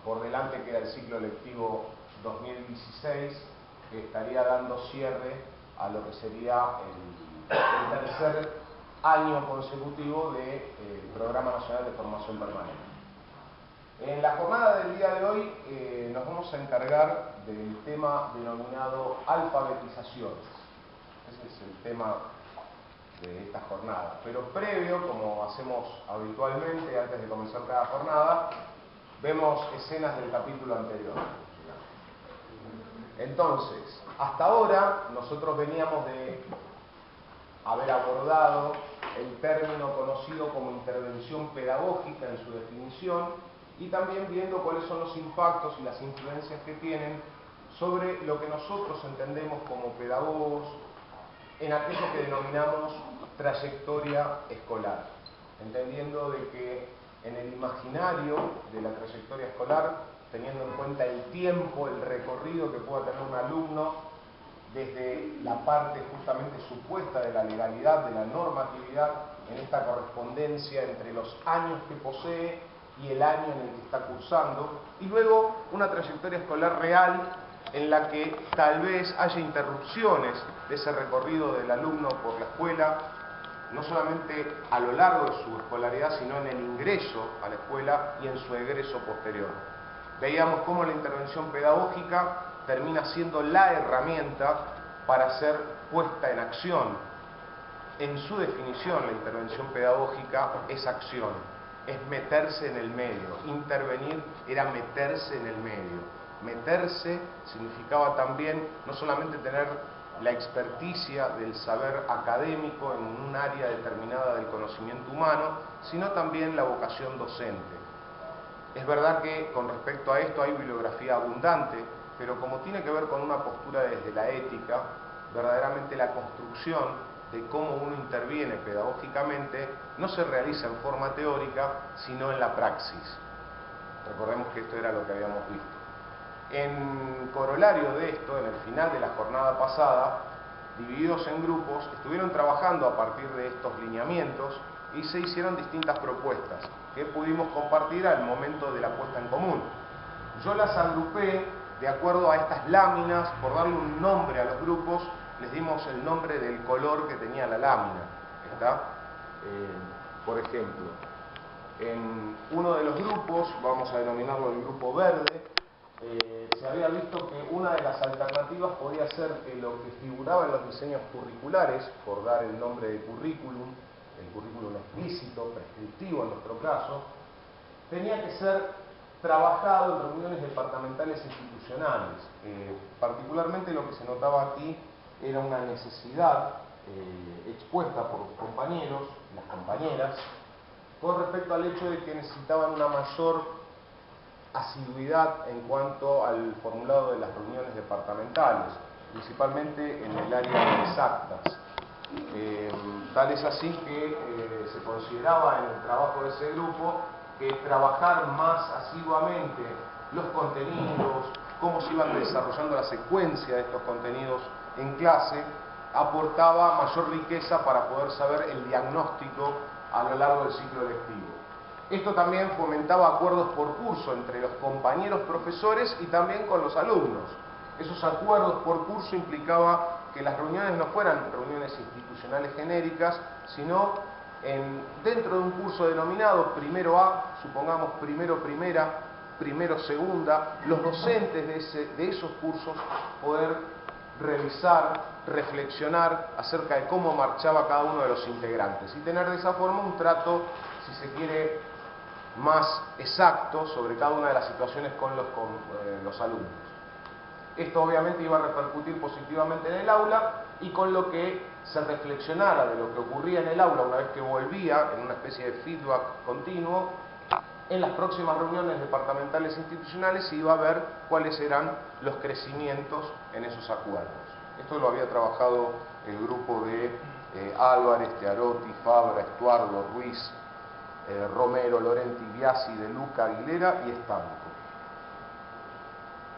por delante queda el ciclo lectivo 2016, que estaría dando cierre a lo que sería el tercer año consecutivo del Programa Nacional de Formación Permanente. En la jornada del día de hoy nos vamos a encargar del tema denominado alfabetización. Ese es el tema de esta jornada. Pero previo, como hacemos habitualmente antes de comenzar cada jornada, vemos escenas del capítulo anterior. Entonces, hasta ahora nosotros veníamos de haber abordado el término conocido como intervención pedagógica en su definición y también viendo cuáles son los impactos y las influencias que tienen sobre lo que nosotros entendemos como pedagogos en aquello que denominamos trayectoria escolar, entendiendo de que en el imaginario de la trayectoria escolar, teniendo en cuenta el tiempo, el recorrido que pueda tener un alumno desde la parte justamente supuesta de la legalidad, de la normatividad, en esta correspondencia entre los años que posee y el año en el que está cursando, y luego una trayectoria escolar real en la que tal vez haya interrupciones de ese recorrido del alumno por la escuela, no solamente a lo largo de su escolaridad, sino en el ingreso a la escuela y en su egreso posterior. Veíamos cómo la intervención pedagógica termina siendo la herramienta para ser puesta en acción. En su definición, la intervención pedagógica es acción, es meterse en el medio. Intervenir era meterse en el medio. Meterse significaba también no solamente tener la experticia del saber académico en un área determinada del conocimiento humano, sino también la vocación docente. Es verdad que con respecto a esto hay bibliografía abundante, pero como tiene que ver con una postura desde la ética, verdaderamente la construcción de cómo uno interviene pedagógicamente no se realiza en forma teórica, sino en la praxis. Recordemos que esto era lo que habíamos visto. En corolario de esto, en el final de la jornada pasada, divididos en grupos, estuvieron trabajando a partir de estos lineamientos y se hicieron distintas propuestas que pudimos compartir al momento de la puesta en común. Yo las agrupé de acuerdo a estas láminas, por darle un nombre a los grupos, les dimos el nombre del color que tenía la lámina. ¿Está? Por ejemplo, en uno de los grupos, vamos a denominarlo el grupo verde, se había visto que una de las alternativas podía ser que lo que figuraba en los diseños curriculares, por dar el nombre de currículum, el currículum explícito, prescriptivo en nuestro caso, tenía que ser trabajado en reuniones departamentales institucionales. Particularmente lo que se notaba aquí era una necesidad expuesta por los compañeros, las compañeras, con respecto al hecho de que necesitaban una mayor asiduidad en cuanto al formulado de las reuniones departamentales, principalmente en el área de exactas. Tal es así que se consideraba en el trabajo de ese grupo que trabajar más asiduamente los contenidos, cómo se iban desarrollando la secuencia de estos contenidos en clase, aportaba mayor riqueza para poder saber el diagnóstico a lo largo del ciclo lectivo. Esto también fomentaba acuerdos por curso entre los compañeros profesores y también con los alumnos. Esos acuerdos por curso implicaba que las reuniones no fueran reuniones institucionales genéricas, sino dentro de un curso denominado primero A, supongamos primero primera, primero segunda, los docentes de esos cursos poder revisar, reflexionar acerca de cómo marchaba cada uno de los integrantes y tener de esa forma un trato, si se quiere, más exacto sobre cada una de las situaciones con los alumnos. Esto obviamente iba a repercutir positivamente en el aula y con lo que se reflexionara de lo que ocurría en el aula una vez que volvía en una especie de feedback continuo, en las próximas reuniones departamentales institucionales se iba a ver cuáles eran los crecimientos en esos acuerdos. Esto lo había trabajado el grupo de Álvarez, Tearotti, Fabra, Estuardo, Ruiz, Romero, Lorenti, Biasi, De Luca, Aguilera y Estanco.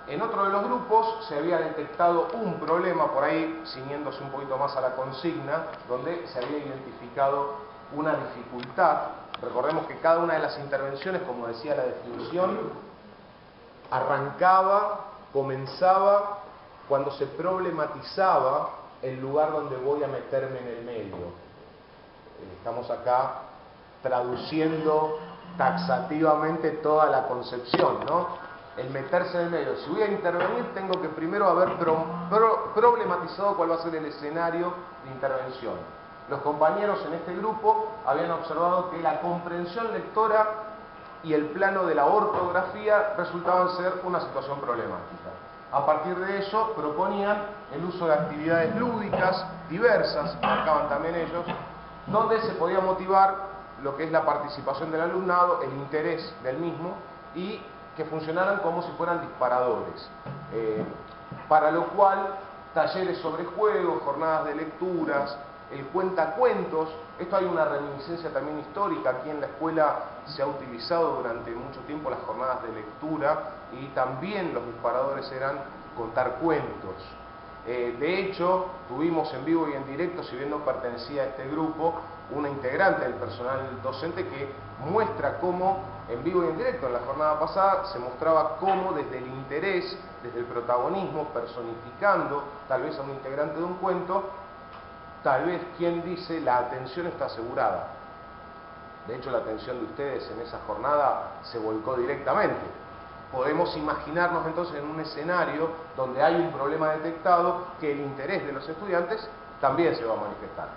En otro de los grupos se había detectado un problema, por ahí ciñéndose un poquito más a la consigna, donde se había identificado una dificultad. Recordemos que cada una de las intervenciones, como decía la definición, arrancaba, comenzaba cuando se problematizaba el lugar donde voy a meterme en el medio. Estamos acá traduciendo taxativamente toda la concepción, ¿no? El meterse en el medio. Si voy a intervenir, tengo que primero haber problematizado cuál va a ser el escenario de intervención. Los compañeros en este grupo habían observado que la comprensión lectora y el plano de la ortografía resultaban ser una situación problemática. A partir de eso proponían el uso de actividades lúdicas diversas, marcaban también ellos, donde se podía motivar lo que es la participación del alumnado, el interés del mismo, y que funcionaran como si fueran disparadores. Para lo cual, talleres sobre juegos, jornadas de lecturas, el cuentacuentos, esto hay una reminiscencia también histórica, aquí en la escuela se ha utilizado durante mucho tiempo las jornadas de lectura y también los disparadores eran contar cuentos. De hecho, tuvimos en vivo y en directo, si bien no pertenecía a este grupo, una integrante del personal docente que muestra cómo, en vivo y en directo, en la jornada pasada, se mostraba cómo desde el interés, desde el protagonismo, personificando tal vez a un integrante de un cuento, tal vez quien dice la atención está asegurada. De hecho, la atención de ustedes en esa jornada se volcó directamente. Podemos imaginarnos entonces en un escenario donde hay un problema detectado que el interés de los estudiantes también se va a manifestar.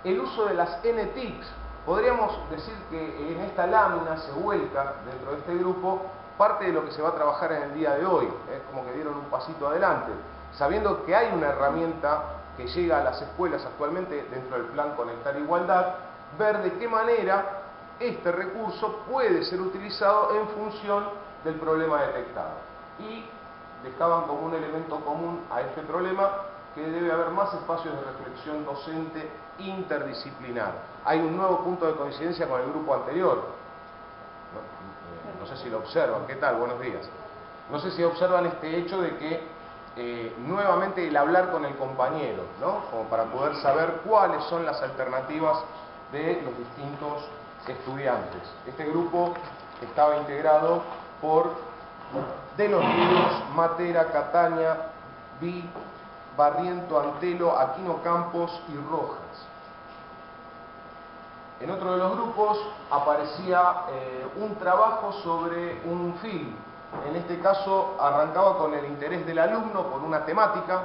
El uso de las NTICs, podríamos decir que en esta lámina se vuelca dentro de este grupo parte de lo que se va a trabajar en el día de hoy. Es como que dieron un pasito adelante, sabiendo que hay una herramienta que llega a las escuelas actualmente dentro del plan Conectar Igualdad, ver de qué manera este recurso puede ser utilizado en función del problema detectado. Y dejaban como un elemento común a este problema que debe haber más espacios de reflexión docente interdisciplinar. Hay un nuevo punto de coincidencia con el grupo anterior. No sé si lo observan. ¿Qué tal? Buenos días. No sé si observan este hecho de que nuevamente el hablar con el compañero, ¿no? Como para poder saber cuáles son las alternativas de los distintos estudiantes. Este grupo estaba integrado por De los Ríos, Matera, Cataña, Vi, Barriento, Antelo, Aquino Campos y Rojas. En otro de los grupos aparecía un trabajo sobre un film. En este caso arrancaba con el interés del alumno por una temática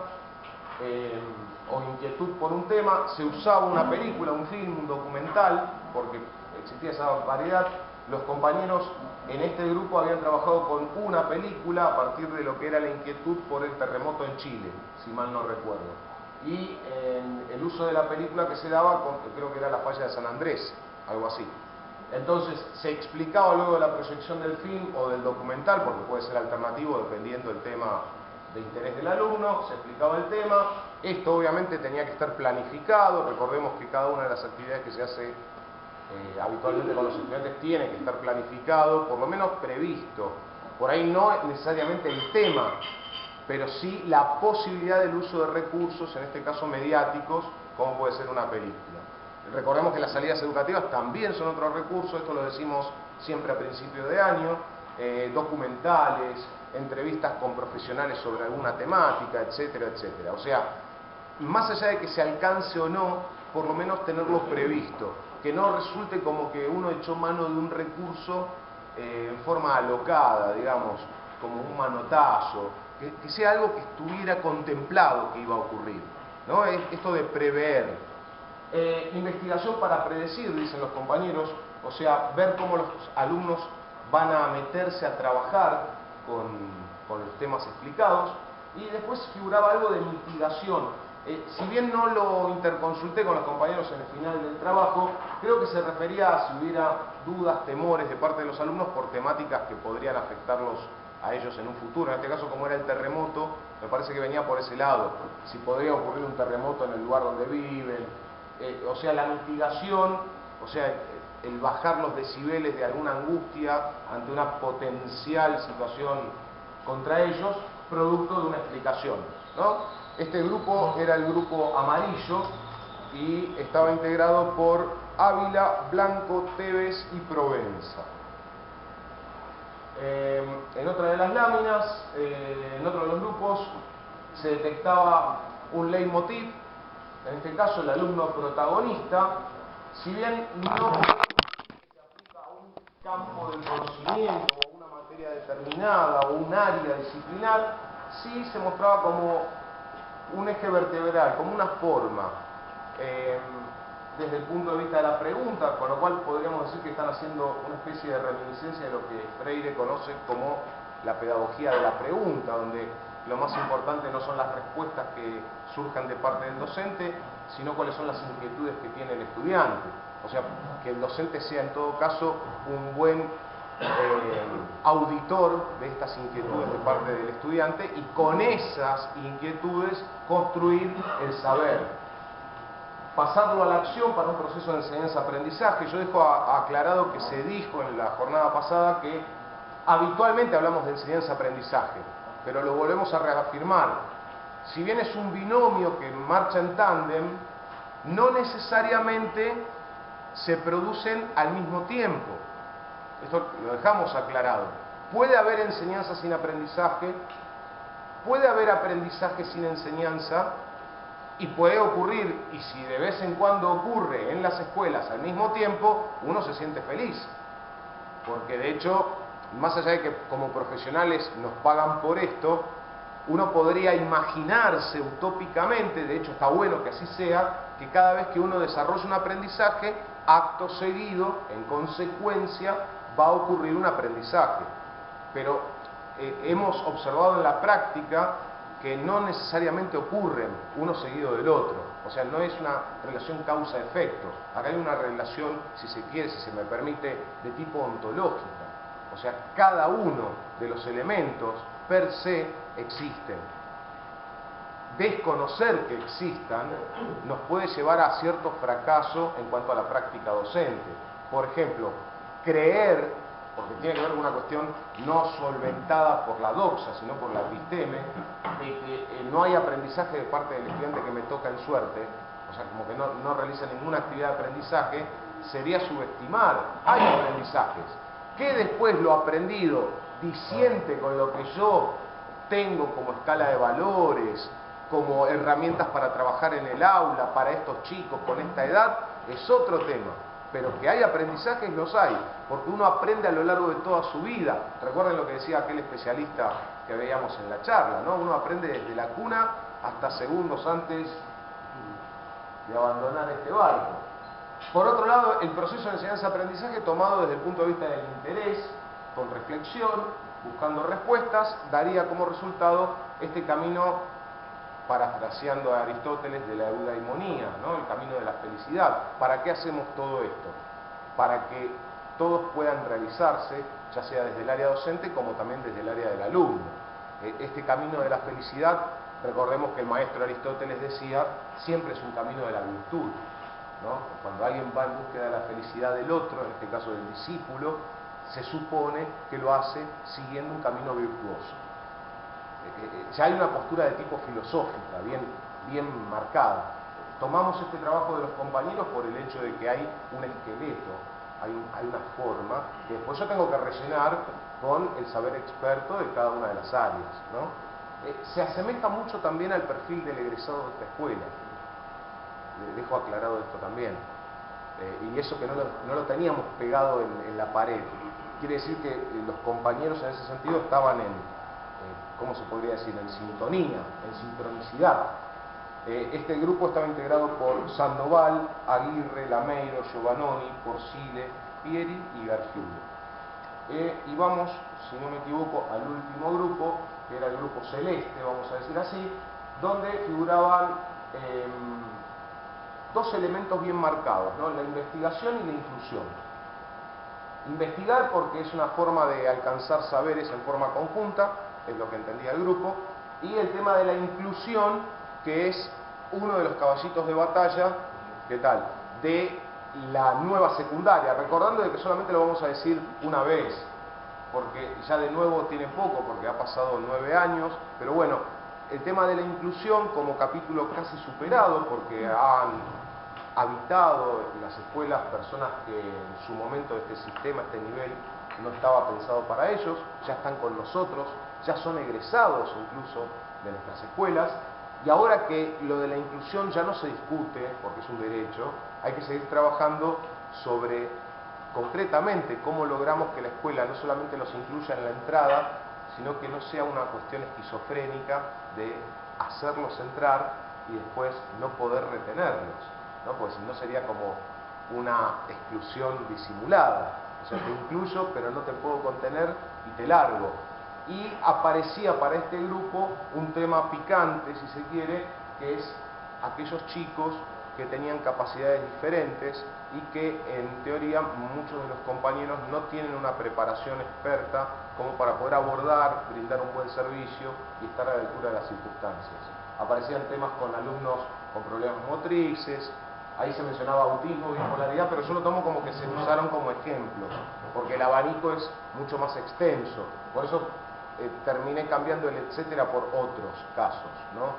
o inquietud por un tema. Se usaba una película, un film, un documental, porque existía esa variedad. Los compañeros en este grupo habían trabajado con una película a partir de lo que era la inquietud por el terremoto en Chile, si mal no recuerdo. Y el uso de la película que se daba, creo que era la falla de San Andrés, algo así. Entonces se explicaba luego de la proyección del film o del documental, porque puede ser alternativo dependiendo del tema de interés del alumno, se explicaba el tema. Esto obviamente tenía que estar planificado. Recordemos que cada una de las actividades que se hace habitualmente con los estudiantes tiene que estar planificado, por lo menos previsto. Por ahí no necesariamente el tema, pero sí la posibilidad del uso de recursos, en este caso mediáticos, como puede ser una película. Recordemos que las salidas educativas también son otro recurso, esto lo decimos siempre a principio de año, documentales, entrevistas con profesionales sobre alguna temática, etcétera, etcétera. O sea, más allá de que se alcance o no, por lo menos tenerlo previsto, que no resulte como que uno echó mano de un recurso en forma alocada, digamos, como un manotazo, que sea algo que estuviera contemplado que iba a ocurrir, ¿no? Esto de prever. Investigación para predecir, dicen los compañeros, o sea, ver cómo los alumnos van a meterse a trabajar con los temas explicados. Y después figuraba algo de mitigación. Si bien no lo interconsulté con los compañeros en el final del trabajo, creo que se refería a si hubiera dudas, temores de parte de los alumnos por temáticas que podrían afectarlos a ellos en un futuro. En este caso, como era el terremoto, me parece que venía por ese lado. Si podría ocurrir un terremoto en el lugar donde viven. O sea, la mitigación, o sea, el bajar los decibeles de alguna angustia ante una potencial situación contra ellos, producto de una explicación, ¿no? Este grupo era el grupo amarillo y estaba integrado por Ávila, Blanco, Tevez y Provenza. En otra de las láminas, en otro de los grupos, se detectaba un leitmotiv, en este caso el alumno protagonista, si bien no se aplica a un campo del conocimiento o una materia determinada o un área disciplinar, sí se mostraba como un eje vertebral, como una forma, desde el punto de vista de la pregunta, con lo cual podríamos decir que están haciendo una especie de reminiscencia de lo que Freire conoce como la pedagogía de la pregunta, donde lo más importante no son las respuestas que surjan de parte del docente, sino cuáles son las inquietudes que tiene el estudiante. O sea, que el docente sea en todo caso un buen auditor de estas inquietudes de parte del estudiante y con esas inquietudes construir el saber. Pasarlo a la acción para un proceso de enseñanza-aprendizaje. Yo dejo aclarado que se dijo en la jornada pasada que habitualmente hablamos de enseñanza-aprendizaje, pero lo volvemos a reafirmar. Si bien es un binomio que marcha en tándem, no necesariamente se producen al mismo tiempo. Esto lo dejamos aclarado. Puede haber enseñanza sin aprendizaje, puede haber aprendizaje sin enseñanza, y puede ocurrir, y si de vez en cuando ocurre en las escuelas al mismo tiempo, uno se siente feliz. Porque de hecho, más allá de que como profesionales nos pagan por esto, uno podría imaginarse utópicamente, de hecho está bueno que así sea, que cada vez que uno desarrolla un aprendizaje, acto seguido, en consecuencia, va a ocurrir un aprendizaje. Pero hemos observado en la práctica que no necesariamente ocurren uno seguido del otro. O sea, no es una relación causa-efecto. Acá hay una relación, si se quiere, si se me permite, de tipo ontológica. O sea, cada uno de los elementos per se existen. Desconocer que existan nos puede llevar a cierto fracaso en cuanto a la práctica docente. Por ejemplo, creer, porque tiene que ver con una cuestión no solventada por la doxa, sino por la episteme, de que no hay aprendizaje de parte del estudiante que me toca en suerte, o sea, como que no realiza ninguna actividad de aprendizaje, sería subestimar. Hay aprendizajes. Que después lo aprendido disiente con lo que yo tengo como escala de valores, como herramientas para trabajar en el aula, para estos chicos con esta edad, es otro tema. Pero que hay aprendizajes, los hay, porque uno aprende a lo largo de toda su vida. Recuerden lo que decía aquel especialista que veíamos en la charla, ¿no? Uno aprende desde la cuna hasta segundos antes de abandonar este barco. Por otro lado, el proceso de enseñanza-aprendizaje tomado desde el punto de vista del interés, con reflexión, buscando respuestas, daría como resultado este camino, parafraseando a Aristóteles, de la eudaimonía, ¿no? El camino de la felicidad. ¿Para qué hacemos todo esto? Para que todos puedan realizarse, ya sea desde el área docente como también desde el área del alumno. Este camino de la felicidad, recordemos que el maestro Aristóteles decía, siempre es un camino de la virtud, ¿no? Cuando alguien va en búsqueda de la felicidad del otro, en este caso del discípulo, se supone que lo hace siguiendo un camino virtuoso. Ya hay una postura de tipo filosófica, bien marcada. Tomamos este trabajo de los compañeros por el hecho de que hay un esqueleto, hay una forma, que después yo tengo que rellenar con el saber experto de cada una de las áreas, ¿no? Se asemeja mucho también al perfil del egresado de esta escuela. Le dejo aclarado esto también. Y eso que no lo teníamos pegado en la pared. Quiere decir que los compañeros en ese sentido estaban ¿cómo se podría decir? En sintonía, en sincronicidad. Este grupo estaba integrado por Sandoval, Aguirre, Lameiro, Giovannoni, Porcile, Pieri y Gargiulo. Y vamos, si no me equivoco, al último grupo, que era el grupo celeste, vamos a decir así, donde figuraban dos elementos bien marcados, ¿no? La investigación y la inclusión. Investigar porque es una forma de alcanzar saberes en forma conjunta, es lo que entendía el grupo, y el tema de la inclusión, que es uno de los caballitos de batalla, ¿qué tal?, de la nueva secundaria, recordando de que solamente lo vamos a decir una vez, porque ya de nuevo tiene poco, porque ha pasado 9 años, pero bueno, el tema de la inclusión como capítulo casi superado, porque han habitado en las escuelas personas que en su momento de este sistema, este nivel, no estaba pensado para ellos, ya están con nosotros, ya son egresados incluso de nuestras escuelas, y ahora que lo de la inclusión ya no se discute, porque es un derecho, hay que seguir trabajando sobre concretamente cómo logramos que la escuela no solamente los incluya en la entrada, sino que no sea una cuestión esquizofrénica de hacerlos entrar y después no poder retenerlos, ¿no? Porque si no sería como una exclusión disimulada. O sea, te incluyo, pero no te puedo contener y te largo. Y aparecía para este grupo un tema picante, si se quiere, que es aquellos chicos que tenían capacidades diferentes y que en teoría muchos de los compañeros no tienen una preparación experta como para poder abordar, brindar un buen servicio y estar a la altura de las circunstancias. Aparecían temas con alumnos con problemas motrices, ahí se mencionaba autismo, bipolaridad, pero yo lo tomo como que se usaron como ejemplos, porque el abanico es mucho más extenso. Por eso terminé cambiando el etcétera por otros casos, ¿no?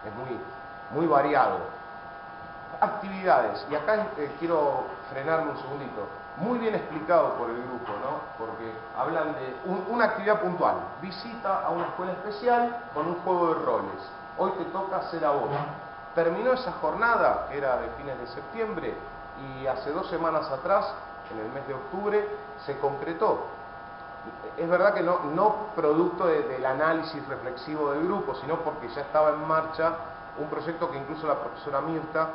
Es muy variado. Actividades, y acá quiero frenarme un segundito, muy bien explicado por el grupo, ¿no? Porque hablan de una actividad puntual, visita a una escuela especial con un juego de roles, hoy te toca hacer a vos. Terminó esa jornada, que era de fines de septiembre, y hace 2 semanas atrás, en el mes de octubre, se concretó. Es verdad que no producto del análisis reflexivo del grupo, sino porque ya estaba en marcha un proyecto que incluso la profesora Mirta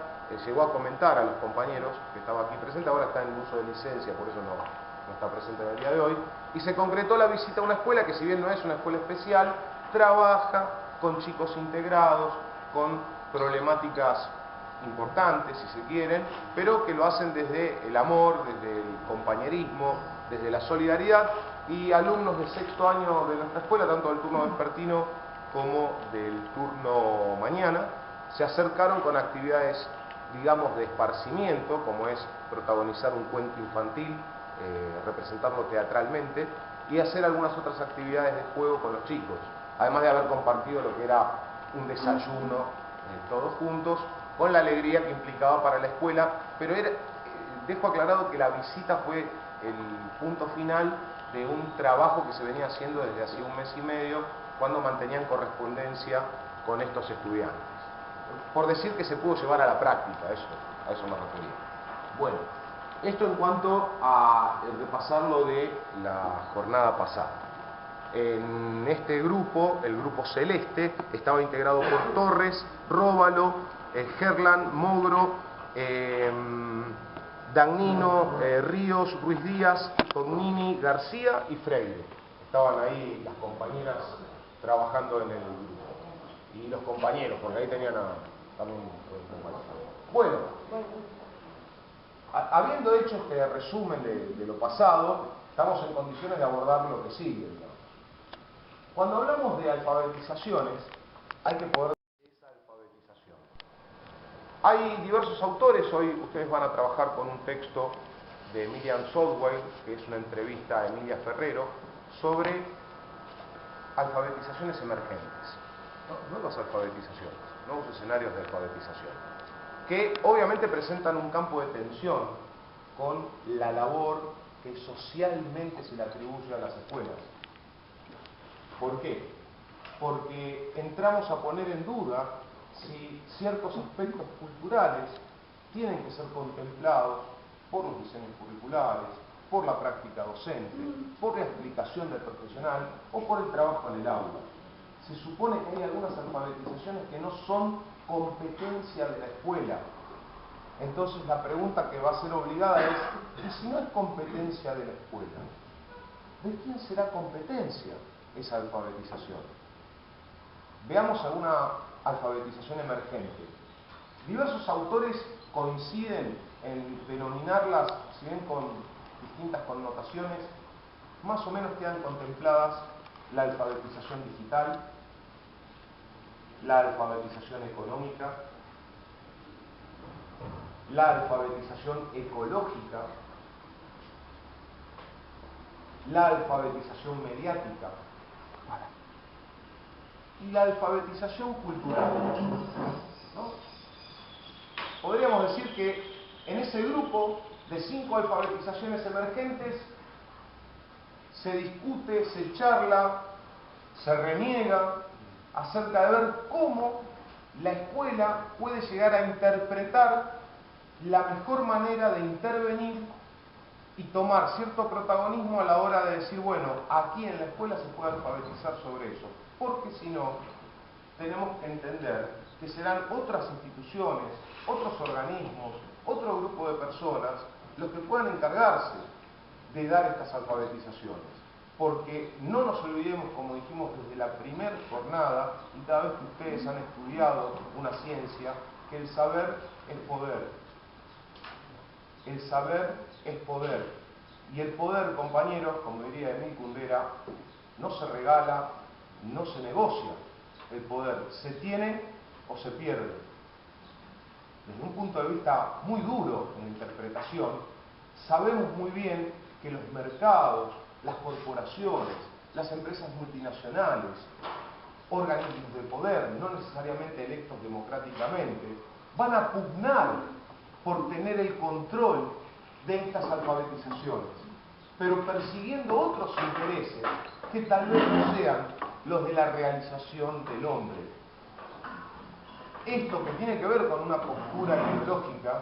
llegó a comentar a los compañeros que estaba aquí presente, ahora está en uso de licencia, por eso no está presente en el día de hoy, y se concretó la visita a una escuela que, si bien no es una escuela especial, trabaja con chicos integrados, con problemáticas importantes, si se quieren, pero que lo hacen desde el amor, desde el compañerismo, desde la solidaridad, y alumnos de 6º año de nuestra escuela, tanto del turno vespertino como del turno mañana, se acercaron con actividades, digamos, de esparcimiento, como es protagonizar un cuento infantil, representarlo teatralmente, y hacer algunas otras actividades de juego con los chicos, además de haber compartido lo que era un desayuno todos juntos, con la alegría que implicaba para la escuela, pero dejo aclarado que la visita fue el punto final de un trabajo que se venía haciendo desde hace 1 mes y medio, cuando mantenían correspondencia con estos estudiantes. Por decir que se pudo llevar a la práctica, a eso me refería. Bueno, esto en cuanto a repasar lo de la jornada pasada. En este grupo, el grupo celeste, estaba integrado por Torres, Róbalo, Gerlán, Mogro, Dagnino, Ríos, Ruiz Díaz, Cognini, García y Freire. Estaban ahí las compañeras trabajando en el grupo. Y los compañeros, porque ahí tenían también compañeros. Bueno, habiendo hecho este resumen de lo pasado, estamos en condiciones de abordar lo que sigue, digamos. Cuando hablamos de alfabetizaciones, hay que poder ver esa alfabetización. Hay diversos autores, hoy ustedes van a trabajar con un texto de Miriam Southwell, que es una entrevista a Emilia Ferrero, sobre alfabetizaciones emergentes, nuevas alfabetizaciones, nuevos escenarios de alfabetización, que obviamente presentan un campo de tensión con la labor que socialmente se le atribuye a las escuelas. ¿Por qué? Porque entramos a poner en duda si ciertos aspectos culturales tienen que ser contemplados por los diseños curriculares, por la práctica docente, por la explicación del profesional o por el trabajo en el aula. Se supone que hay algunas alfabetizaciones que no son competencia de la escuela. Entonces la pregunta que va a ser obligada es, ¿y si no es competencia de la escuela? ¿De quién será competencia esa alfabetización? Veamos alguna alfabetización emergente. Diversos autores coinciden en denominarlas, si bien con distintas connotaciones, más o menos quedan contempladas la alfabetización digital, la alfabetización económica, la alfabetización ecológica, la alfabetización mediática y la alfabetización cultural, ¿no? Podríamos decir que en ese grupo de 5 alfabetizaciones emergentes se discute, se charla, se reniega acerca de ver cómo la escuela puede llegar a interpretar la mejor manera de intervenir y tomar cierto protagonismo a la hora de decir, bueno, aquí en la escuela se puede alfabetizar sobre eso, porque si no, tenemos que entender que serán otras instituciones, otros organismos, otro grupo de personas los que puedan encargarse de dar estas alfabetizaciones. Porque no nos olvidemos, como dijimos desde la primera jornada, y cada vez que ustedes han estudiado una ciencia, que el saber es poder. El saber es poder. Y el poder, compañeros, como diría Emil Kundera, no se regala, no se negocia. El poder se tiene o se pierde. Desde un punto de vista muy duro en la interpretación, sabemos muy bien que los mercados, las corporaciones, las empresas multinacionales, organismos de poder, no necesariamente electos democráticamente, van a pugnar por tener el control de estas alfabetizaciones, pero persiguiendo otros intereses que tal vez no sean los de la realización del hombre. Esto que tiene que ver con una postura ideológica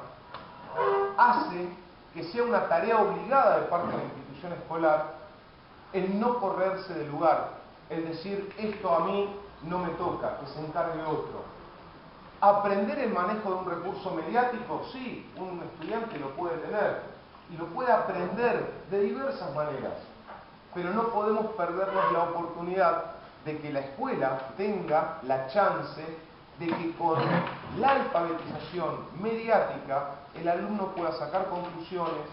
hace que sea una tarea obligada de parte de la institución escolar el no correrse del lugar, el decir, esto a mí no me toca, que se encargue otro. Aprender el manejo de un recurso mediático, sí, un estudiante lo puede tener y lo puede aprender de diversas maneras, pero no podemos perdernos la oportunidad de que la escuela tenga la chance de que con la alfabetización mediática el alumno pueda sacar conclusiones,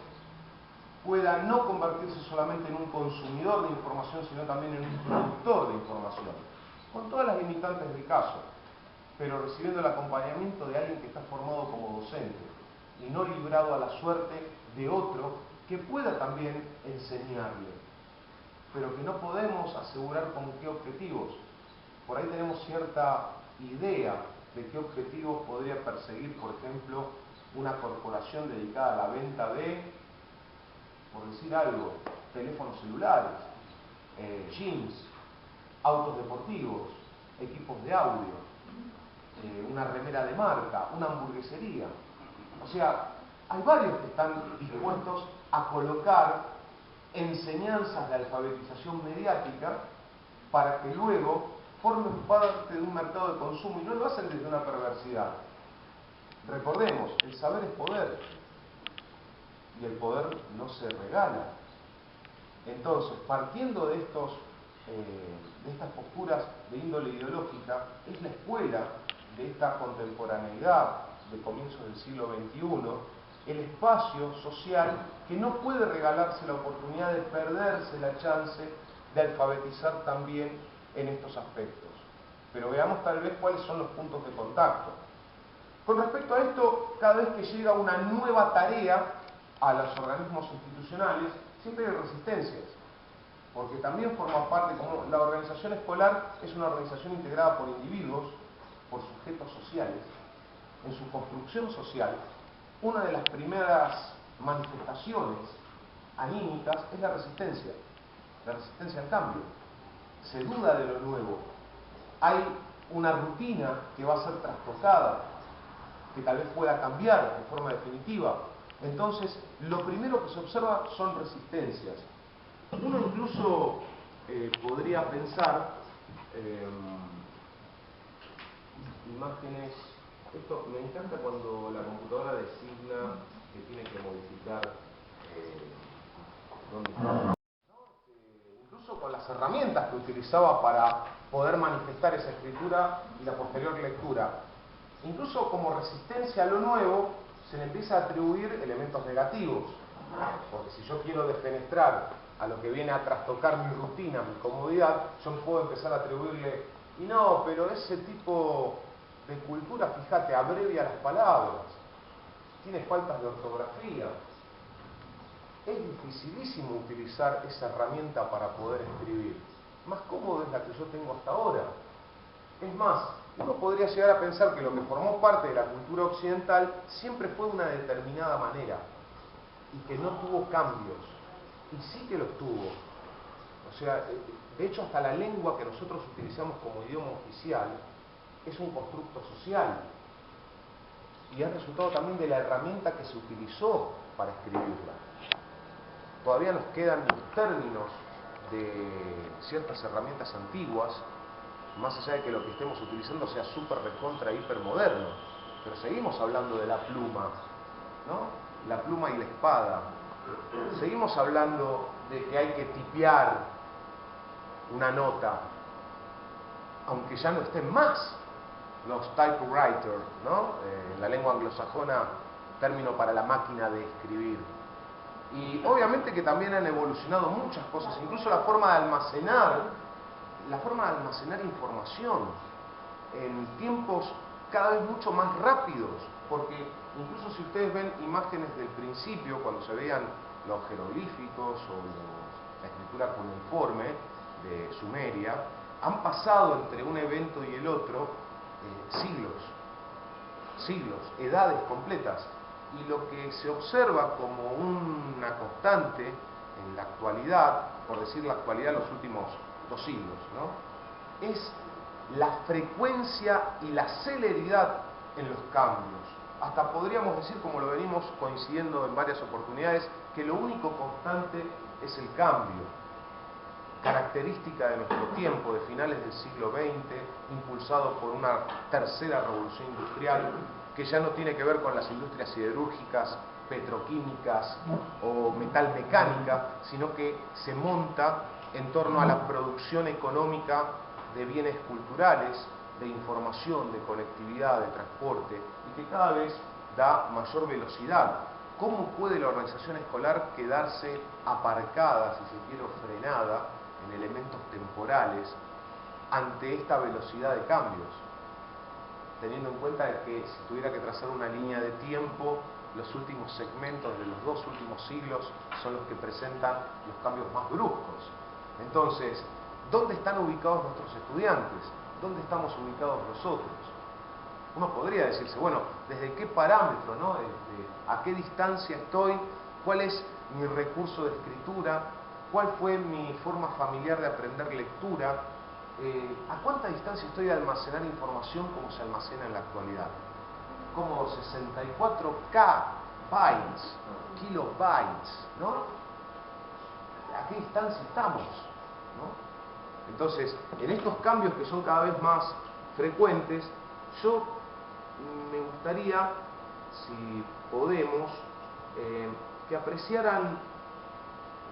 pueda no convertirse solamente en un consumidor de información, sino también en un productor de información, con todas las limitantes del caso, pero recibiendo el acompañamiento de alguien que está formado como docente y no librado a la suerte de otro que pueda también enseñarle, pero que no podemos asegurar con qué objetivos. Por ahí tenemos cierta idea de qué objetivos podría perseguir, por ejemplo, una corporación dedicada a la venta de, por decir algo, teléfonos celulares, jeans, autos deportivos, equipos de audio, una remera de marca, una hamburguesería. O sea, hay varios que están dispuestos a colocar enseñanzas de alfabetización mediática para que luego formen parte de un mercado de consumo, y no lo hacen desde una perversidad. Recordemos, el saber es poder y el poder no se regala. Entonces, partiendo de estas posturas de índole ideológica, es la escuela de esta contemporaneidad de comienzos del siglo XXI, el espacio social que no puede regalarse la oportunidad de perderse la chance de alfabetizar también en estos aspectos. Pero veamos tal vez cuáles son los puntos de contacto. Con respecto a esto, cada vez que llega una nueva tarea a los organismos institucionales, siempre hay resistencias, porque también forma parte, como la organización escolar es una organización integrada por individuos, por sujetos sociales. En su construcción social, una de las primeras manifestaciones anímicas es la resistencia al cambio. Se duda de lo nuevo. Hay una rutina que va a ser trastocada, que tal vez pueda cambiar de forma definitiva. Entonces, lo primero que se observa son resistencias. Uno incluso podría pensar imágenes. Esto me encanta cuando la computadora designa que tiene que modificar dónde está. Incluso con las herramientas que utilizaba para poder manifestar esa escritura y la posterior lectura. Incluso como resistencia a lo nuevo, se le empieza a atribuir elementos negativos. Porque si yo quiero defenestrar a lo que viene a trastocar mi rutina, mi comodidad, yo puedo empezar a atribuirle, y no, pero ese tipo de cultura, fíjate, abrevia las palabras, tiene faltas de ortografía. Es dificilísimo utilizar esa herramienta para poder escribir. Más cómodo es la que yo tengo hasta ahora. Es más, uno podría llegar a pensar que lo que formó parte de la cultura occidental siempre fue de una determinada manera y que no tuvo cambios. Y sí que los tuvo. O sea, de hecho hasta la lengua que nosotros utilizamos como idioma oficial es un constructo social y es resultado también de la herramienta que se utilizó para escribirla. Todavía nos quedan los términos de ciertas herramientas antiguas, más allá de que lo que estemos utilizando sea súper recontra hiper moderno, pero seguimos hablando de la pluma, ¿no? La pluma y la espada. Seguimos hablando de que hay que tipear una nota, aunque ya no estén más los typewriters, ¿no? En la lengua anglosajona, término para la máquina de escribir. Y obviamente que también han evolucionado muchas cosas, incluso la forma de almacenar información en tiempos cada vez mucho más rápidos, porque incluso si ustedes ven imágenes del principio, cuando se veían los jeroglíficos o la escritura cuneiforme de Sumeria, han pasado entre un evento y el otro siglos, edades completas. Y lo que se observa como una constante en la actualidad, por decir la actualidad los últimos 2 siglos, ¿no? Es la frecuencia y la celeridad en los cambios. Hasta podríamos decir, como lo venimos coincidiendo en varias oportunidades, que lo único constante es el cambio, característica de nuestro tiempo, de finales del siglo XX, impulsado por una tercera revolución industrial, que ya no tiene que ver con las industrias siderúrgicas, petroquímicas o metalmecánica, sino que se monta en torno a la producción económica de bienes culturales, de información, de conectividad, de transporte, y que cada vez da mayor velocidad. ¿Cómo puede la organización escolar quedarse aparcada, si se quiere, o frenada en elementos temporales ante esta velocidad de cambios? Teniendo en cuenta que si tuviera que trazar una línea de tiempo, los últimos segmentos de los 2 últimos siglos son los que presentan los cambios más bruscos. Entonces, ¿dónde están ubicados nuestros estudiantes? ¿Dónde estamos ubicados nosotros? Uno podría decirse, bueno, ¿desde qué parámetro, ¿no? ¿A qué distancia estoy? ¿Cuál es mi recurso de escritura? ¿Cuál fue mi forma familiar de aprender lectura? ¿A cuánta distancia estoy de almacenar información como se almacena en la actualidad? Como 64K bytes, kilobytes, ¿no? ¿A qué distancia estamos? ¿No? Entonces, en estos cambios que son cada vez más frecuentes, yo me gustaría, si podemos, que apreciaran,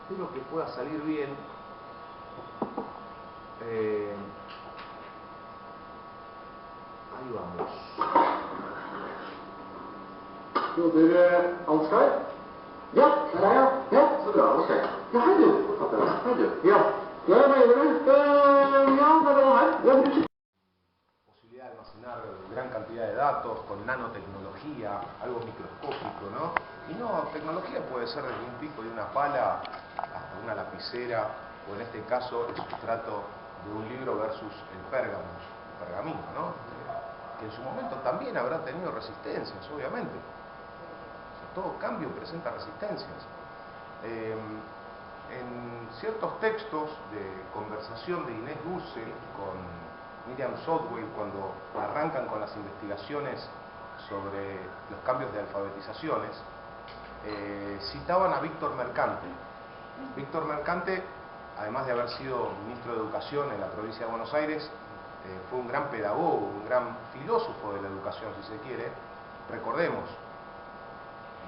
espero que pueda salir bien, ahí vamos. Jo, Ansgar? Ja, der er jeg. Ja, så bra. Ok. Ja, hei du. Hei du. Ja. Ja, hva gjør du? Ja, det var her. Ja, Posibilidad de almacenar gran cantidad de datos con nanotecnología, algo microscópico, ¿no? Y no, tecnología puede ser desde un pico y una pala hasta una lapicera, o en este caso el sustrato de un libro versus el pergamino, ¿no? Que en su momento también habrá tenido resistencias, obviamente. O sea, todo cambio presenta resistencias. En ciertos textos de conversación de Inés Dussel con Miriam Southwell, cuando arrancan con las investigaciones sobre los cambios de alfabetizaciones, citaban a Víctor Mercante. Víctor Mercante, además de haber sido ministro de Educación en la provincia de Buenos Aires, fue un gran pedagogo, un gran filósofo de la educación, si se quiere. Recordemos,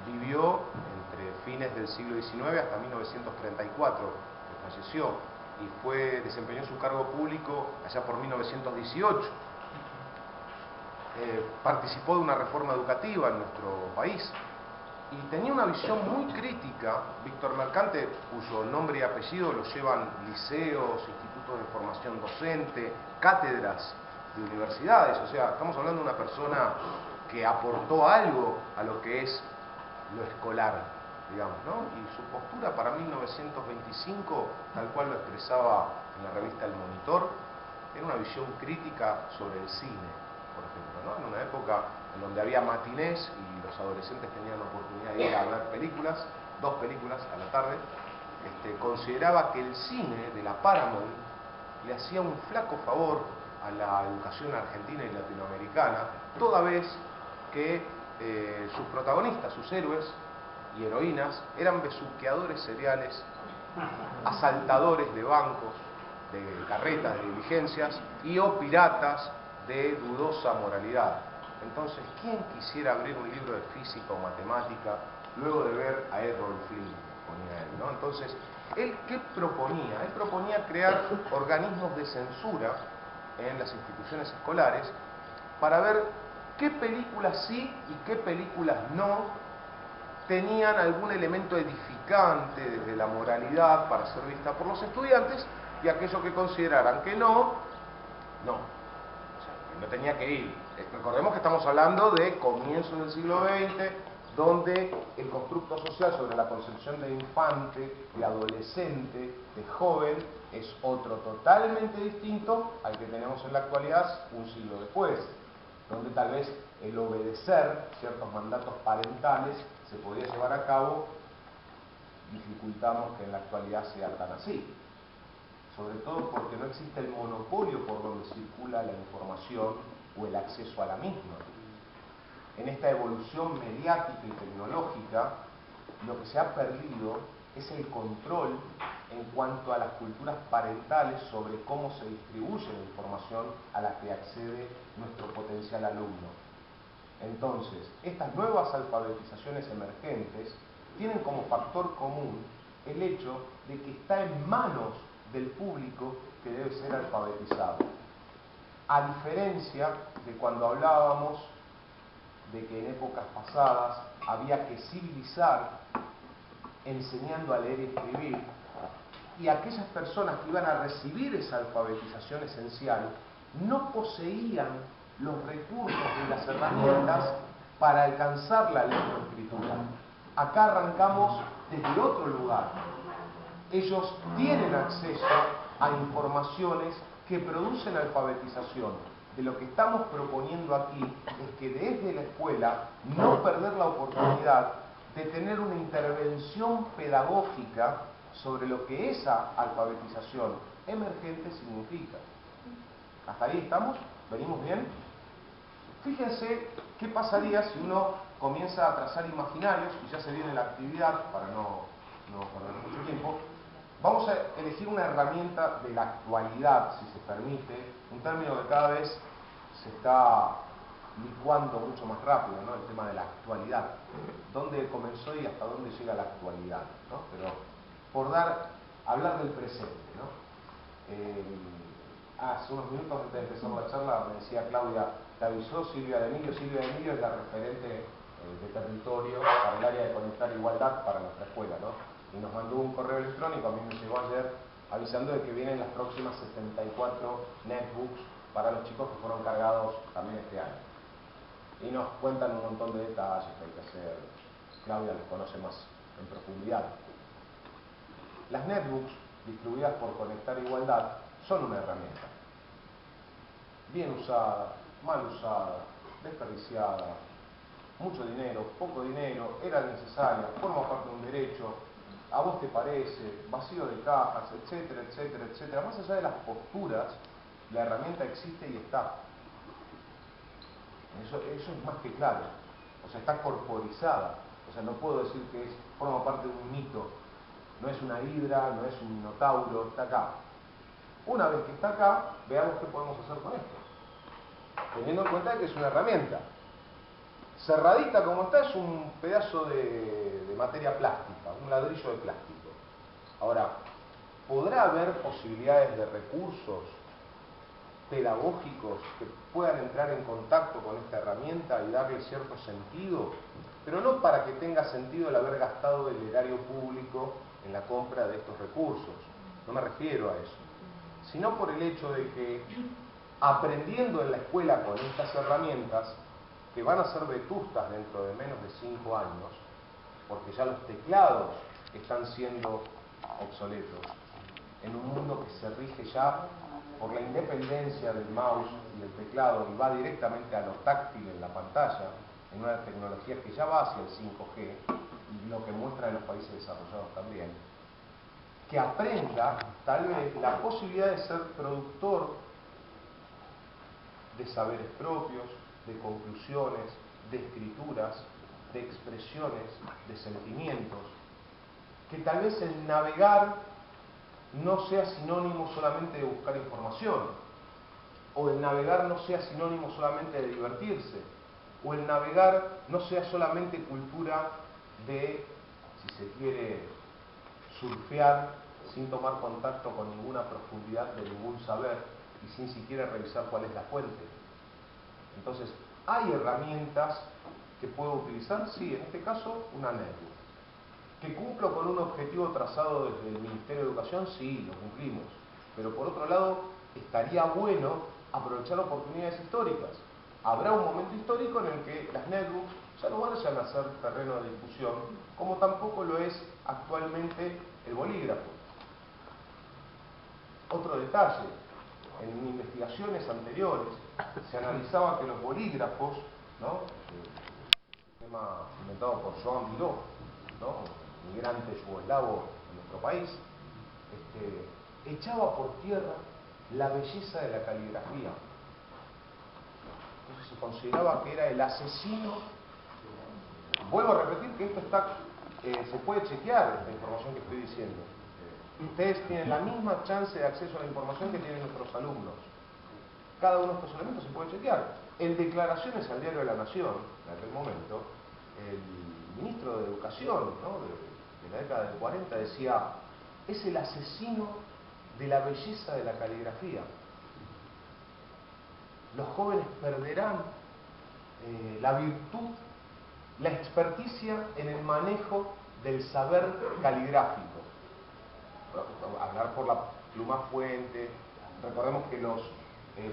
vivió entre fines del siglo XIX hasta 1934, que falleció, y desempeñó su cargo público allá por 1918. Participó de una reforma educativa en nuestro país y tenía una visión muy crítica. Víctor Mercante, cuyo nombre y apellido lo llevan liceos, institutos de formación docente, cátedras de universidades. O sea, estamos hablando de una persona que aportó algo a lo que es lo escolar, digamos, ¿no? Y su postura para 1925, tal cual lo expresaba en la revista El Monitor, era una visión crítica sobre el cine, por ejemplo, ¿no? En una época en donde había matinés y los adolescentes tenían la oportunidad de ir a ver películas, 2 películas a la tarde, consideraba que el cine de la Paramount le hacía un flaco favor a la educación argentina y latinoamericana, toda vez que sus protagonistas, sus héroes y heroínas, eran besuqueadores seriales, asaltadores de bancos, de carretas, de diligencias, y o piratas de dudosa moralidad. Entonces, ¿quién quisiera abrir un libro de física o matemática luego de ver a Errol Flynn? Ponía él, ¿no? Entonces, ¿él qué proponía? Él proponía crear organismos de censura en las instituciones escolares para ver qué películas sí y qué películas no tenían algún elemento edificante desde la moralidad para ser vista por los estudiantes, y aquello que consideraran que no. O sea, que no tenía que ir. Recordemos que estamos hablando de comienzos del siglo XX, donde el constructo social sobre la concepción de infante, de adolescente, de joven, es otro totalmente distinto al que tenemos en la actualidad un siglo después, donde tal vez el obedecer ciertos mandatos parentales se podía llevar a cabo. Dificultamos que en la actualidad sea tan así, sobre todo porque no existe el monopolio por donde circula la información o el acceso a la misma. En esta evolución mediática y tecnológica, lo que se ha perdido es el control en cuanto a las culturas parentales sobre cómo se distribuye la información a la que accede nuestro potencial alumno. Entonces, estas nuevas alfabetizaciones emergentes tienen como factor común el hecho de que está en manos del público que debe ser alfabetizado. A diferencia de cuando hablábamos de que en épocas pasadas había que civilizar enseñando a leer y escribir, y aquellas personas que iban a recibir esa alfabetización esencial no poseían los recursos y las herramientas para alcanzar la lectoescritura. Acá arrancamos desde otro lugar. Ellos tienen acceso a informaciones que producen alfabetización. De lo que estamos proponiendo aquí es que desde la escuela no perder la oportunidad de tener una intervención pedagógica sobre lo que esa alfabetización emergente significa. ¿Hasta ahí estamos? ¿Venimos bien? Fíjense qué pasaría si uno comienza a trazar imaginarios, y ya se viene la actividad para no perder mucho tiempo. Vamos a elegir una herramienta de la actualidad, si se permite, un término que cada vez se está licuando mucho más rápido, ¿no? El tema de la actualidad. ¿Dónde comenzó y hasta dónde llega la actualidad, ¿no? Pero por hablar del presente, ¿no? Hace unos minutos antes de empezar la charla me decía Claudia, te avisó Silvia de Emilio. Silvia de Emilio es la referente de territorio para el área de Conectar Igualdad para nuestra escuela, ¿no? Y nos mandó un correo electrónico, a mí me llegó ayer, avisando de que vienen las próximas 74 netbooks para los chicos que fueron cargados también este año. Y nos cuentan un montón de detalles que hay que hacer. Claudia los conoce más en profundidad. Las netbooks, distribuidas por Conectar Igualdad, son una herramienta. Bien usada, mal usada, desperdiciada, mucho dinero, poco dinero, era necesaria, forma parte de un derecho, a vos te parece, vacío de cajas, etcétera, etcétera, etcétera. Más allá de las posturas, la herramienta existe y está. Eso es más que claro. O sea, está corporizada. O sea, no puedo decir que forma parte de un mito. No es una hidra, no es un minotauro, está acá. Una vez que está acá, veamos qué podemos hacer con esto. Teniendo en cuenta que es una herramienta. Cerradita como está, es un pedazo de materia plástica, un ladrillo de plástico. Ahora, ¿podrá haber posibilidades de recursos pedagógicos que puedan entrar en contacto con esta herramienta y darle cierto sentido? Pero no para que tenga sentido el haber gastado el erario público en la compra de estos recursos. No me refiero a eso. Sino por el hecho de que, aprendiendo en la escuela con estas herramientas, que van a ser vetustas dentro de menos de 5 años, porque ya los teclados están siendo obsoletos, en un mundo que se rige ya por la independencia del mouse y del teclado y va directamente a lo táctil en la pantalla, en una tecnología que ya va hacia el 5G y lo que muestra en los países desarrollados también. que aprenda tal vez la posibilidad de ser productor de saberes propios, de conclusiones, de escrituras, de expresiones, de sentimientos, que tal vez el navegar no sea sinónimo solamente de buscar información, o el navegar no sea sinónimo solamente de divertirse, o el navegar no sea solamente cultura de, si se quiere, surfear sin tomar contacto con ninguna profundidad de ningún saber y sin siquiera revisar cuál es la fuente. Entonces, ¿hay herramientas que puedo utilizar? Sí, en este caso, una netbook. ¿Que cumplo con un objetivo trazado desde el Ministerio de Educación? Sí, lo cumplimos. Pero por otro lado, estaría bueno aprovechar oportunidades históricas. Habrá un momento histórico en el que las netbooks ya no vayan a ser terreno de discusión, como tampoco lo es actualmente el bolígrafo. Otro detalle, en investigaciones anteriores se analizaba que los bolígrafos, ¿no? Un tema inventado por Joan Miró, ¿no? Migrante yugoslavo en nuestro país, echaba por tierra la belleza de la caligrafía. Entonces se consideraba que era el asesino. Vuelvo a repetir que esto está, se puede chequear esta información que estoy diciendo. Ustedes tienen la misma chance de acceso a la información que tienen nuestros alumnos. Cada uno de estos elementos se puede chequear. En declaraciones al Diario de la Nación, en aquel momento, el ministro de Educación, ¿no? de la década del 40 decía: es el asesino de la belleza de la caligrafía. Los jóvenes perderán la virtud, la experticia en el manejo del saber caligráfico. Hablar por la pluma fuente. Recordemos que los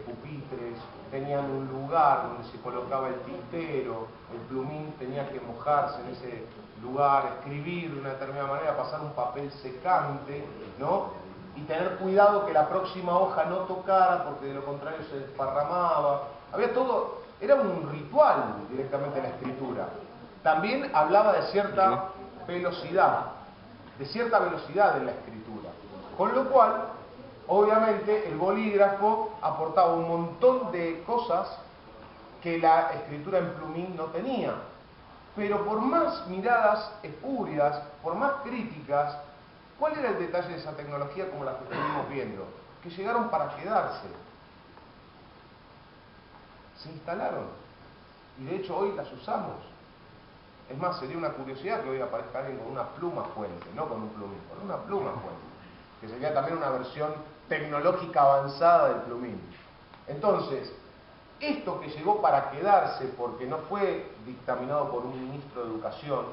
pupitres tenían un lugar donde se colocaba el tintero, el plumín tenía que mojarse en ese lugar, escribir de una determinada manera, pasar un papel secante, ¿no? Y tener cuidado que la próxima hoja no tocara, porque de lo contrario se desparramaba. Había todo, era un ritual directamente la escritura. También hablaba de cierta velocidad en la escritura. Con lo cual, obviamente, el bolígrafo aportaba un montón de cosas que la escritura en plumín no tenía. Pero por más miradas espurias, por más críticas, ¿cuál era el detalle de esa tecnología como la que estuvimos viendo? Que llegaron para quedarse. Se instalaron. Y de hecho hoy las usamos. Es más, sería una curiosidad que hoy aparezca alguien con una pluma fuente, no con un plumín, con una pluma fuente, que sería también una versión tecnológica avanzada del plumín. Entonces, esto que llegó para quedarse porque no fue dictaminado por un ministro de Educación,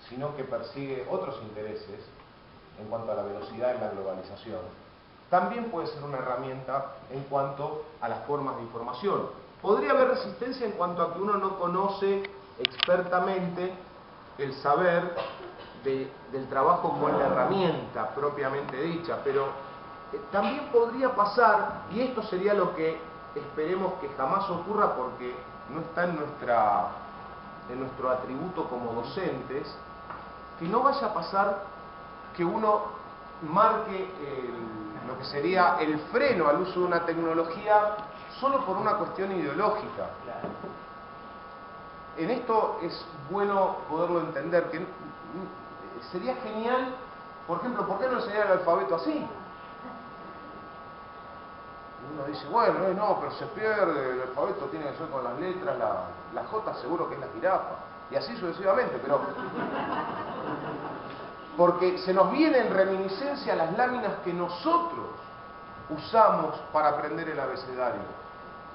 sino que persigue otros intereses en cuanto a la velocidad en la globalización, también puede ser una herramienta en cuanto a las formas de información. Podría haber resistencia en cuanto a que uno no conoce expertamente el saber del trabajo con la herramienta propiamente dicha, pero también podría pasar, y esto sería lo que esperemos que jamás ocurra porque no está en nuestro atributo como docentes, que no vaya a pasar que uno marque lo que sería el freno al uso de una tecnología solo por una cuestión ideológica. En esto es bueno poderlo entender, que sería genial, por ejemplo, ¿por qué no enseñar el alfabeto así? Uno dice, bueno, no, pero se pierde, el alfabeto tiene que ser con las letras, la J seguro que es la jirafa, y así sucesivamente, pero porque se nos vienen en reminiscencia las láminas que nosotros usamos para aprender el abecedario.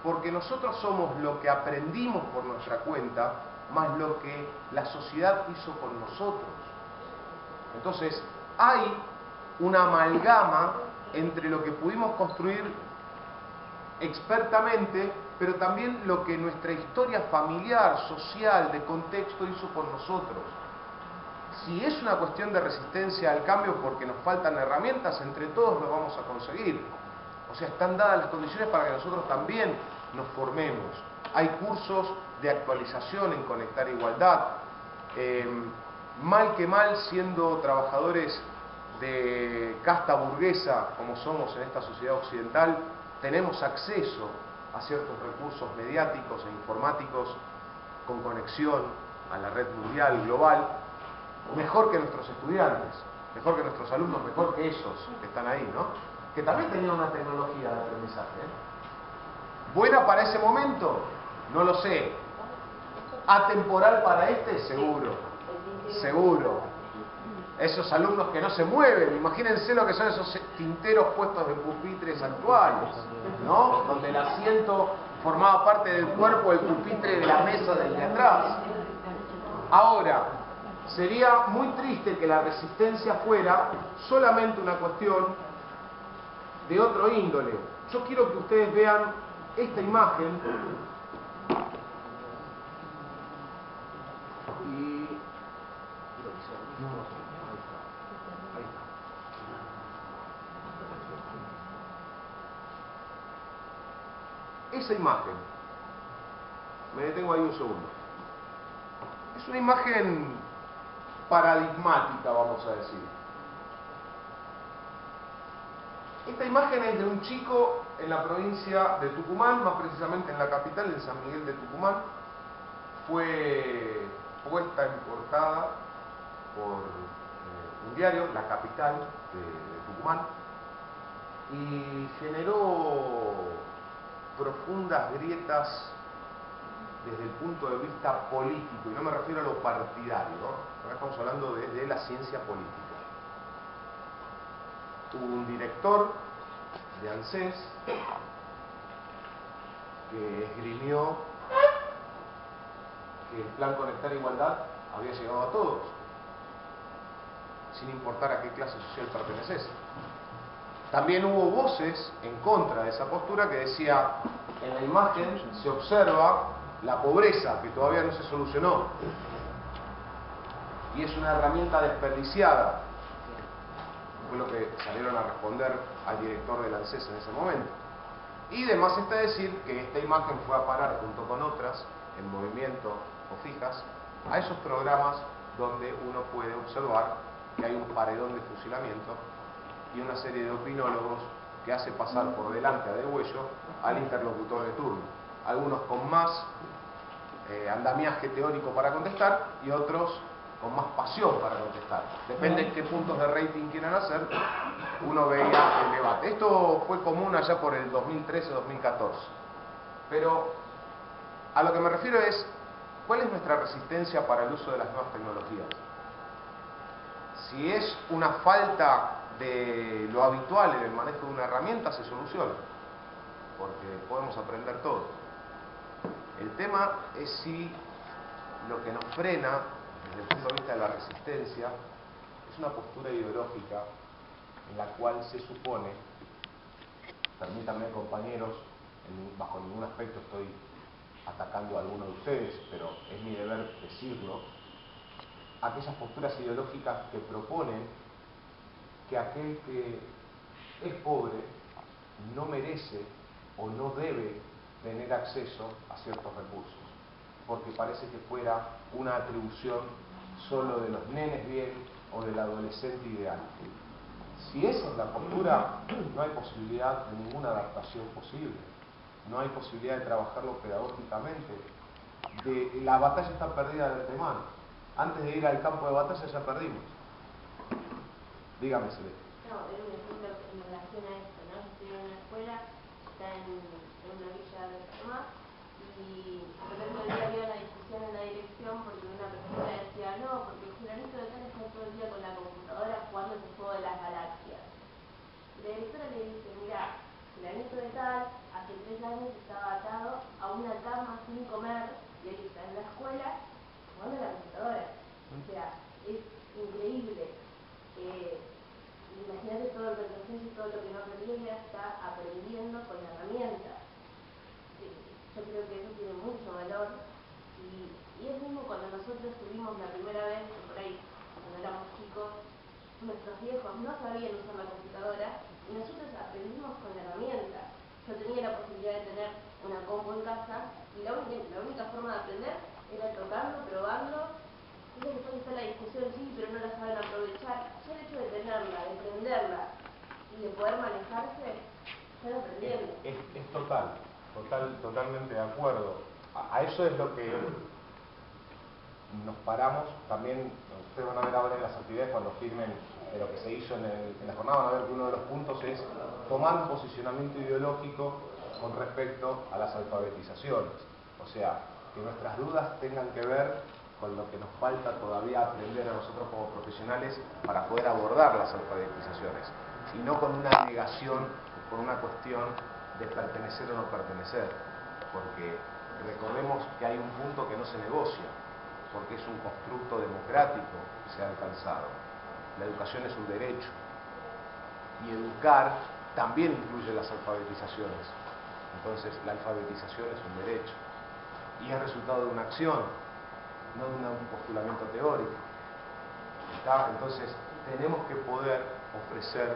Porque nosotros somos lo que aprendimos por nuestra cuenta, más lo que la sociedad hizo con nosotros. Entonces, hay una amalgama entre lo que pudimos construir expertamente, pero también lo que nuestra historia familiar, social, de contexto hizo con nosotros. Si es una cuestión de resistencia al cambio porque nos faltan herramientas, entre todos lo vamos a conseguir. O sea, están dadas las condiciones para que nosotros también nos formemos. Hay cursos de actualización en Conectar Igualdad. Mal que mal, siendo trabajadores de casta burguesa, como somos en esta sociedad occidental, tenemos acceso a ciertos recursos mediáticos e informáticos con conexión a la red mundial, global, mejor que nuestros estudiantes, mejor que nuestros alumnos, mejor que esos que están ahí, ¿no? Que también tenían una tecnología de aprendizaje, ¿eh? ¿Buena para ese momento? No lo sé. ¿Atemporal para este? Seguro. Seguro. Esos alumnos que no se mueven, imagínense lo que son esos tinteros puestos de pupitres actuales, ¿no? Donde el asiento formaba parte del cuerpo del pupitre de la mesa del de atrás. Ahora, sería muy triste que la resistencia fuera solamente una cuestión de otro índole. Yo quiero que ustedes vean esta imagen y... Ahí está. Esa imagen, me detengo ahí un segundo, es una imagen paradigmática, vamos a decir. Esta imagen es de un chico en la provincia de Tucumán, más precisamente en la capital, en San Miguel de Tucumán. Fue puesta en portada por un diario, La Capital de Tucumán, y generó profundas grietas desde el punto de vista político, y no me refiero a lo partidario, ¿no? Ahora estamos hablando de la ciencia política. Hubo un director de ANSES que esgrimió que el plan Conectar Igualdad había llegado a todos, sin importar a qué clase social perteneces. También hubo voces en contra de esa postura que decía, en la imagen se observa la pobreza que todavía no se solucionó y es una herramienta desperdiciada. Fue lo que salieron a responder al director del ANSES en ese momento. Y demás está decir que esta imagen fue a parar junto con otras, en movimiento o fijas, a esos programas donde uno puede observar que hay un paredón de fusilamiento y una serie de opinólogos que hace pasar por delante a degüello al interlocutor de turno. Algunos con más andamiaje teórico para contestar y otros con más pasión para contestar. Depende de qué puntos de rating quieran hacer, uno veía el debate. Esto fue común allá por el 2013-2014. Pero a lo que me refiero es, ¿cuál es nuestra resistencia para el uso de las nuevas tecnologías? Si es una falta de lo habitual en el manejo de una herramienta, se soluciona, porque podemos aprender todo. El tema es si lo que nos frena desde el punto de vista de la resistencia es una postura ideológica en la cual se supone, permítanme compañeros, bajo ningún aspecto estoy atacando a alguno de ustedes, pero es mi deber decirlo, aquellas posturas ideológicas que proponen que aquel que es pobre no merece o no debe tener acceso a ciertos recursos, porque parece que fuera una atribución solo de los nenes bien o del adolescente ideal. Si esa es la postura, no hay posibilidad de ninguna adaptación posible, no hay posibilidad de trabajarlo pedagógicamente. La batalla está perdida de antemano. Antes de ir al campo de batalla ya perdimos. Dígame, Celeste. No, era un ejemplo en relación a esto, ¿no? Estoy en una escuela, está en una villa de Tomás, y por ejemplo el día había una discusión en la dirección porque una persona decía no, porque el fulanito de tal está todo el día con la computadora jugando ese juego de las galaxias. Y la directora le dice, mira, fulanito de tal hace 3 años estaba atado a una cama sin comer y él está en la escuela jugando a la computadora. O sea, es increíble. Imagínate todo el retroceso y todo lo que no aprendía, ya está aprendiendo con la herramienta. Yo creo que eso tiene mucho valor y es mismo cuando nosotros tuvimos la primera vez, que por ahí cuando éramos chicos, nuestros viejos no sabían usar la computadora y nosotros aprendimos con la herramienta. Yo tenía la posibilidad de tener una compu en casa y la única forma de aprender era tocarlo, probarlo. Entonces después está la discusión, sí, pero no la saben aprovechar. Ya el hecho de tenerla, de Totalmente de acuerdo. A eso es lo que nos paramos. También ustedes van a ver ahora en las actividades cuando firmen de lo que se hizo en la jornada, van a ver que uno de los puntos es tomar un posicionamiento ideológico con respecto a las alfabetizaciones. O sea, que nuestras dudas tengan que ver con lo que nos falta todavía aprender a nosotros como profesionales para poder abordar las alfabetizaciones, y no con una negación, con una cuestión de pertenecer o no pertenecer, porque recordemos que hay un punto que no se negocia, porque es un constructo democrático que se ha alcanzado. La educación es un derecho, y educar también incluye las alfabetizaciones. Entonces, la alfabetización es un derecho, y es resultado de una acción, no de un postulamiento teórico. Entonces, tenemos que poder ofrecer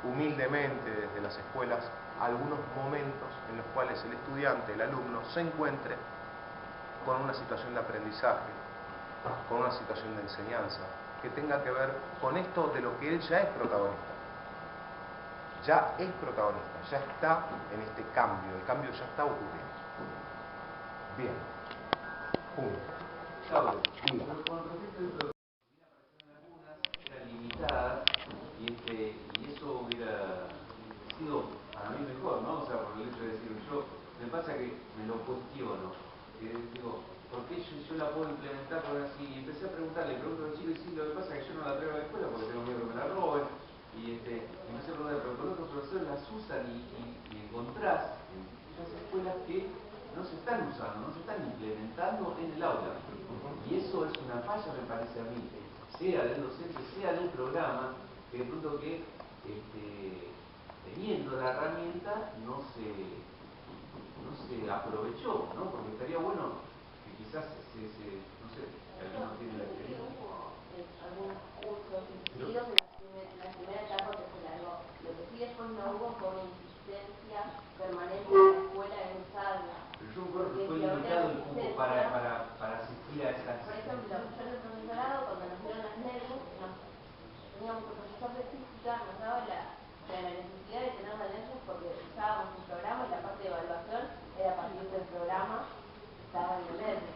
humildemente desde las escuelas algunos momentos en los cuales el estudiante, el alumno, se encuentre con una situación de aprendizaje, con una situación de enseñanza, que tenga que ver con esto de lo que él ya es protagonista. Ya es protagonista, ya está en este cambio, el cambio ya está ocurriendo. Bien. Punto. Claro, pero con respecto a eran limitadas y eso hubiera sido para mí mejor, ¿no? O sea, por el hecho de decir, yo, me pasa que me lo cuestiono, que digo, ¿por qué yo la puedo implementar por así? Y empecé a preguntarle, pregunto a los chicos y sí, lo que pasa es que yo no la traigo a la escuela porque tengo miedo que me la roben, y empecé a preguntar, pero con otros profesores las usan y encontrás en muchas escuelas que no se están usando, no se están implementando en el aula. Y eso es una falla, me parece a mí, sea del docente, sea del programa, que de pronto que teniendo la herramienta no se aprovechó, ¿no? Porque estaría bueno que quizás no sé, si alguno tiene la experiencia. Algunos cursos instruidos en la primera etapa que se largó. Lo que sí después no hubo fue una insistencia permanente en la escuela en usarla. Pero yo me acuerdo que fue limitado el cupo para asistir a esas. Por ejemplo, yo en el profesorado, cuando nos dieron las NERU, teníamos un profesor de física, nos daba la necesidad de tener las NERU porque usábamos un programa y la parte de evaluación era a partir del programa que estaba en el NERU.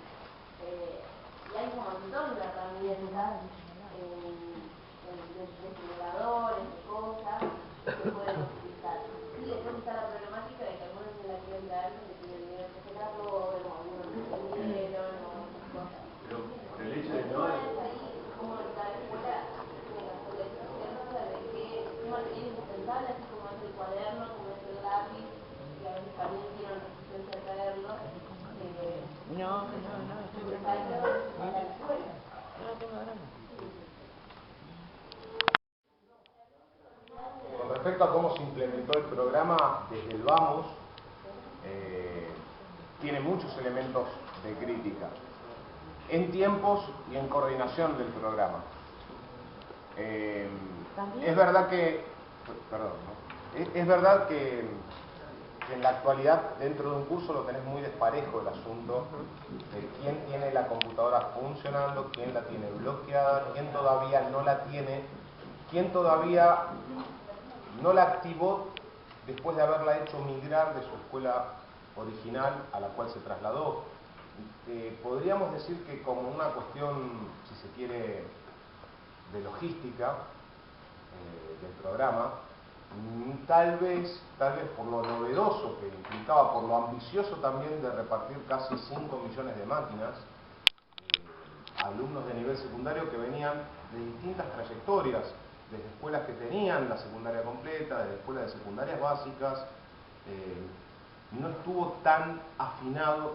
Y hay un montón de herramientas de simuladores, de cosas que se pueden utilizar. Sí, después está la problemática de que algunos se la quieren traer porque tienen miedo que se la roben, o algunos no entendieron, o otras cosas. Pero por el hecho de no. Ahí, como cada escuela tiene que hacer la exigencia de que un material indispensable, así como es el cuaderno, como es el lápiz, que a veces también tienen resistencia a traerlo. No, estoy bien. Con respecto a cómo se implementó el programa desde el Vamos, tiene muchos elementos de crítica en tiempos y en coordinación del programa. Es verdad que, perdón, ¿no? Es verdad que en la actualidad dentro de un curso lo tenés muy desparejo el asunto de quién tiene la computadora funcionando, quién la tiene bloqueada, quién todavía no la tiene, quién todavía no la activó después de haberla hecho migrar de su escuela original a la cual se trasladó. Podríamos decir que como una cuestión, si se quiere, de logística del programa, tal vez por lo novedoso que implicaba, por lo ambicioso también de repartir casi 5 millones de máquinas, alumnos de nivel secundario que venían de distintas trayectorias, desde escuelas que tenían la secundaria completa, desde escuelas de secundarias básicas, no estuvo tan afinado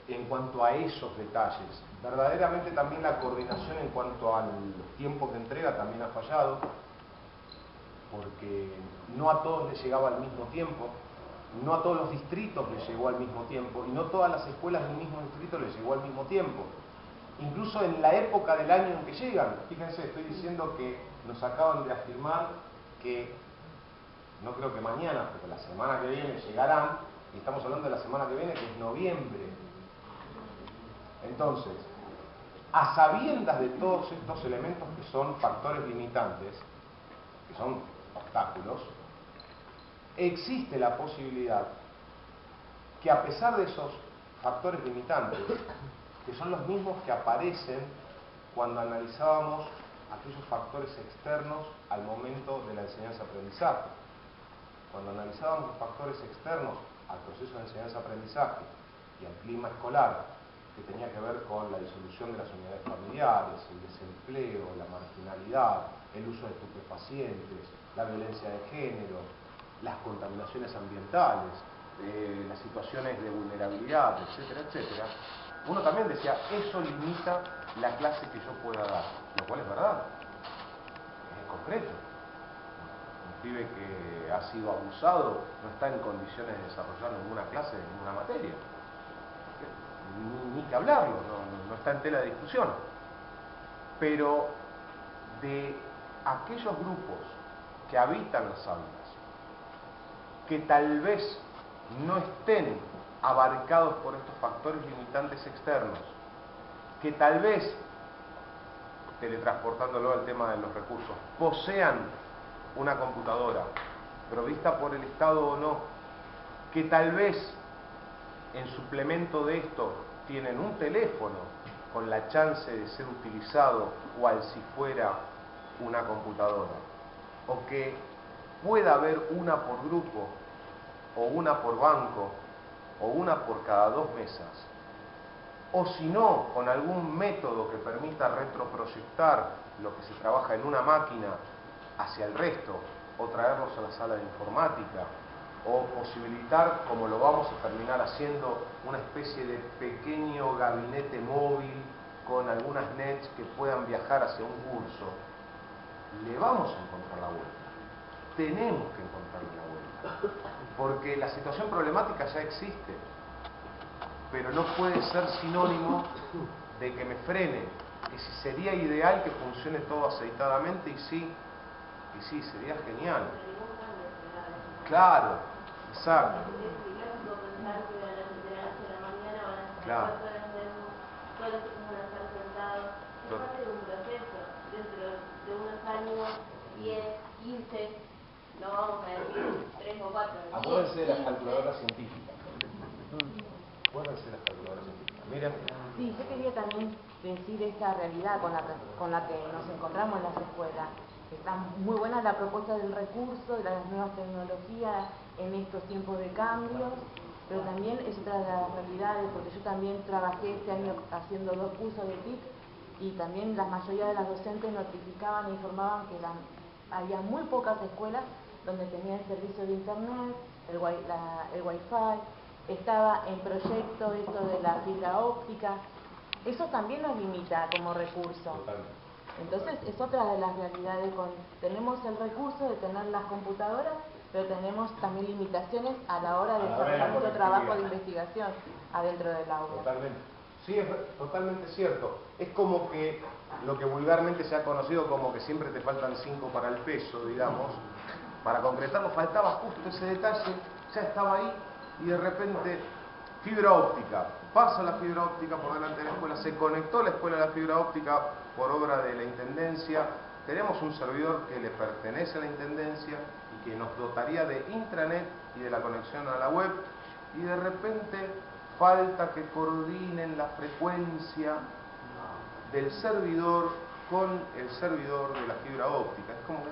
en cuanto a esos detalles. Verdaderamente también la coordinación en cuanto a los tiempos de entrega también ha fallado, porque no a todos les llegaba al mismo tiempo, no a todos los distritos les llegó al mismo tiempo, y no todas las escuelas del mismo distrito les llegó al mismo tiempo. Incluso en la época del año en que llegan. Fíjense, estoy diciendo que nos acaban de afirmar que, no creo que mañana, pero la semana que viene llegarán, y estamos hablando de la semana que viene, que es noviembre. Entonces, a sabiendas de todos estos elementos que son factores limitantes, que son obstáculos, existe la posibilidad que, a pesar de esos factores limitantes, que son los mismos que aparecen cuando analizábamos aquellos factores externos al momento de la enseñanza-aprendizaje. Cuando analizábamos los factores externos al proceso de enseñanza-aprendizaje y al clima escolar, que tenía que ver con la disolución de las unidades familiares, el desempleo, la marginalidad, el uso de estupefacientes, la violencia de género, las contaminaciones ambientales, las situaciones de vulnerabilidad, etcétera, etcétera, uno también decía, eso limita la clase que yo pueda dar, lo cual es verdad, es concreto. Un pibe que ha sido abusado no está en condiciones de desarrollar ninguna clase de ninguna materia. Ni que hablarlo, no está en tela de discusión. Pero de aquellos grupos que habitan las aulas, que tal vez no estén abarcados por estos factores limitantes externos, que tal vez, teletransportándolo al tema de los recursos, posean una computadora, provista por el Estado o no, que tal vez en suplemento de esto tienen un teléfono con la chance de ser utilizado cual si fuera una computadora, o que pueda haber una por grupo, o una por banco, o una por cada 2 mesas, o si no, con algún método que permita retroproyectar lo que se trabaja en una máquina hacia el resto, o traerlos a la sala de informática, o posibilitar, como lo vamos a terminar haciendo, una especie de pequeño gabinete móvil con algunas nets que puedan viajar hacia un curso, le vamos a encontrar la vuelta. Tenemos que encontrarle la vuelta, porque la situación problemática ya existe, pero no puede ser sinónimo de que me frene, que si sería ideal que funcione todo aceitadamente, y sí, sería genial. Claro, exacto. Claro. Es parte de un proceso. Dentro de unos años, 10, 15, no vamos a decir 3 o 4. Acuérdense de las calculadoras científicas. Acuérdense de las calculadoras científicas. Miren. Sí, yo quería también decir esta realidad con la que nos encontramos en las escuelas. Está muy buena la propuesta del recurso, de las nuevas tecnologías en estos tiempos de cambios, pero también es otra de las realidades, porque yo también trabajé este año haciendo 2 cursos de TIC, y también la mayoría de las docentes notificaban e informaban que había muy pocas escuelas donde tenían servicio de internet, el wifi, estaba en proyecto esto de la fibra óptica. Eso también nos limita como recurso. Totalmente. Entonces es otra de las realidades. Tenemos el recurso de tener las computadoras, pero tenemos también limitaciones a la hora de desarrollar nuestro trabajo de investigación adentro del aula. Totalmente. Sí, es totalmente cierto. Es como que lo que vulgarmente se ha conocido como que siempre te faltan 5 para el peso, digamos. Para concretarlo faltaba justo ese detalle, ya estaba ahí, y de repente fibra óptica. Pasa la fibra óptica por delante de la escuela, se conectó la escuela a la fibra óptica por obra de la Intendencia. Tenemos un servidor que le pertenece a la Intendencia y que nos dotaría de intranet y de la conexión a la web, y de repente falta que coordinen la frecuencia del servidor con el servidor de la fibra óptica. Es como que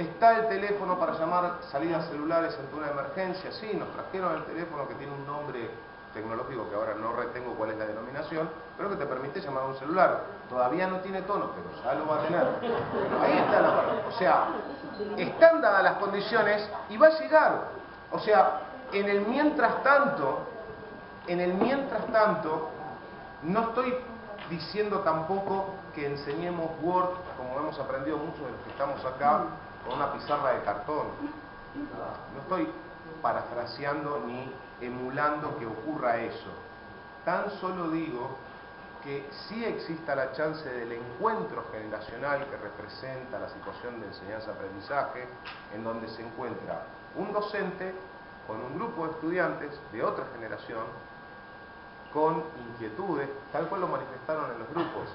está el teléfono para llamar salidas celulares ante una emergencia. Sí, nos trajeron el teléfono que tiene un nombre tecnológico que ahora no retengo cuál es la denominación, pero que te permite llamar a un celular. Todavía no tiene tono, pero ya lo va a tener. Ahí está la parte. O sea, están dadas las condiciones y va a llegar. O sea, en el mientras tanto, no estoy diciendo tampoco que enseñemos Word, como hemos aprendido muchos de los que estamos acá, con una pizarra de cartón. No estoy parafraseando ni emulando que ocurra eso. Tan solo digo que sí exista la chance del encuentro generacional que representa la situación de enseñanza-aprendizaje, en donde se encuentra un docente con un grupo de estudiantes de otra generación, con inquietudes, tal cual lo manifestaron en los grupos,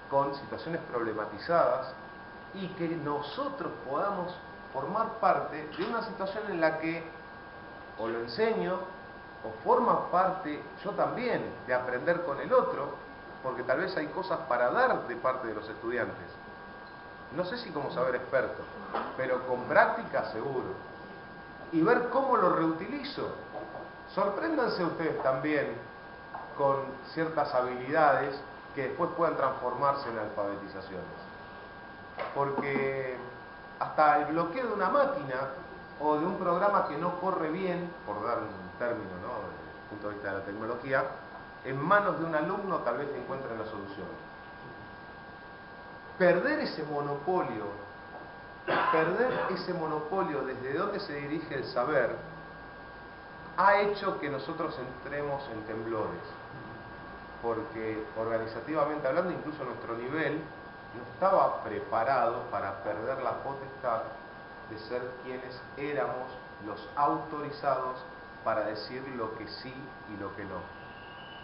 con situaciones problematizadas, y que nosotros podamos formar parte de una situación en la que o lo enseño o forma parte yo también de aprender con el otro, porque tal vez hay cosas para dar de parte de los estudiantes. No sé si como saber experto, pero con práctica seguro. Y ver cómo lo reutilizo. Sorpréndanse ustedes también con ciertas habilidades que después puedan transformarse en alfabetizaciones. Porque hasta el bloqueo de una máquina o de un programa que no corre bien, por dar un término, ¿no?, desde el punto de vista de la tecnología, en manos de un alumno tal vez encuentren la solución. Perder ese monopolio desde donde se dirige el saber, ha hecho que nosotros entremos en temblores, porque organizativamente hablando, incluso nuestro nivel no estaba preparado para perder la potestad de ser quienes éramos los autorizados para decir lo que sí y lo que no.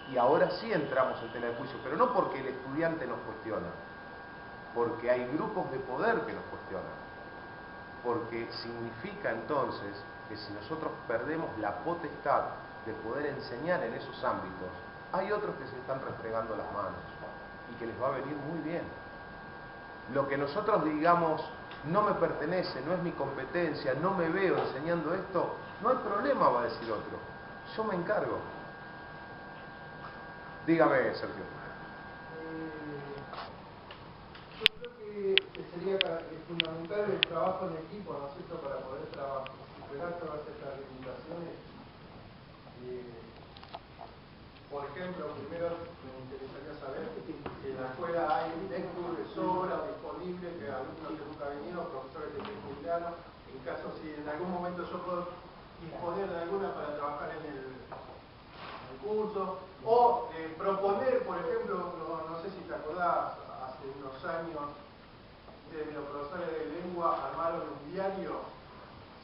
Y ahora sí entramos en tela de juicio, pero no porque el estudiante nos cuestiona, porque hay grupos de poder que nos cuestionan, porque significa entonces que si nosotros perdemos la potestad de poder enseñar en esos ámbitos, hay otros que se están refregando las manos y que les va a venir muy bien. Lo que nosotros digamos no me pertenece, no es mi competencia, no me veo enseñando esto, no hay problema, va a decir otro, yo me encargo. Dígame, Sergio. Yo creo que sería fundamental el trabajo en equipo, ¿no es cierto?, para poder superar todas estas limitaciones. Por ejemplo, primero me interesaría saber si en la escuela hay lectura de sobra disponible, que alumnos que nunca vinieron, profesores que se jubilaron, en caso si en algún momento yo puedo disponer de alguna para trabajar en el curso, o proponer, por ejemplo, no sé si te acordás, hace unos años, los profesores de lengua armaron un diario,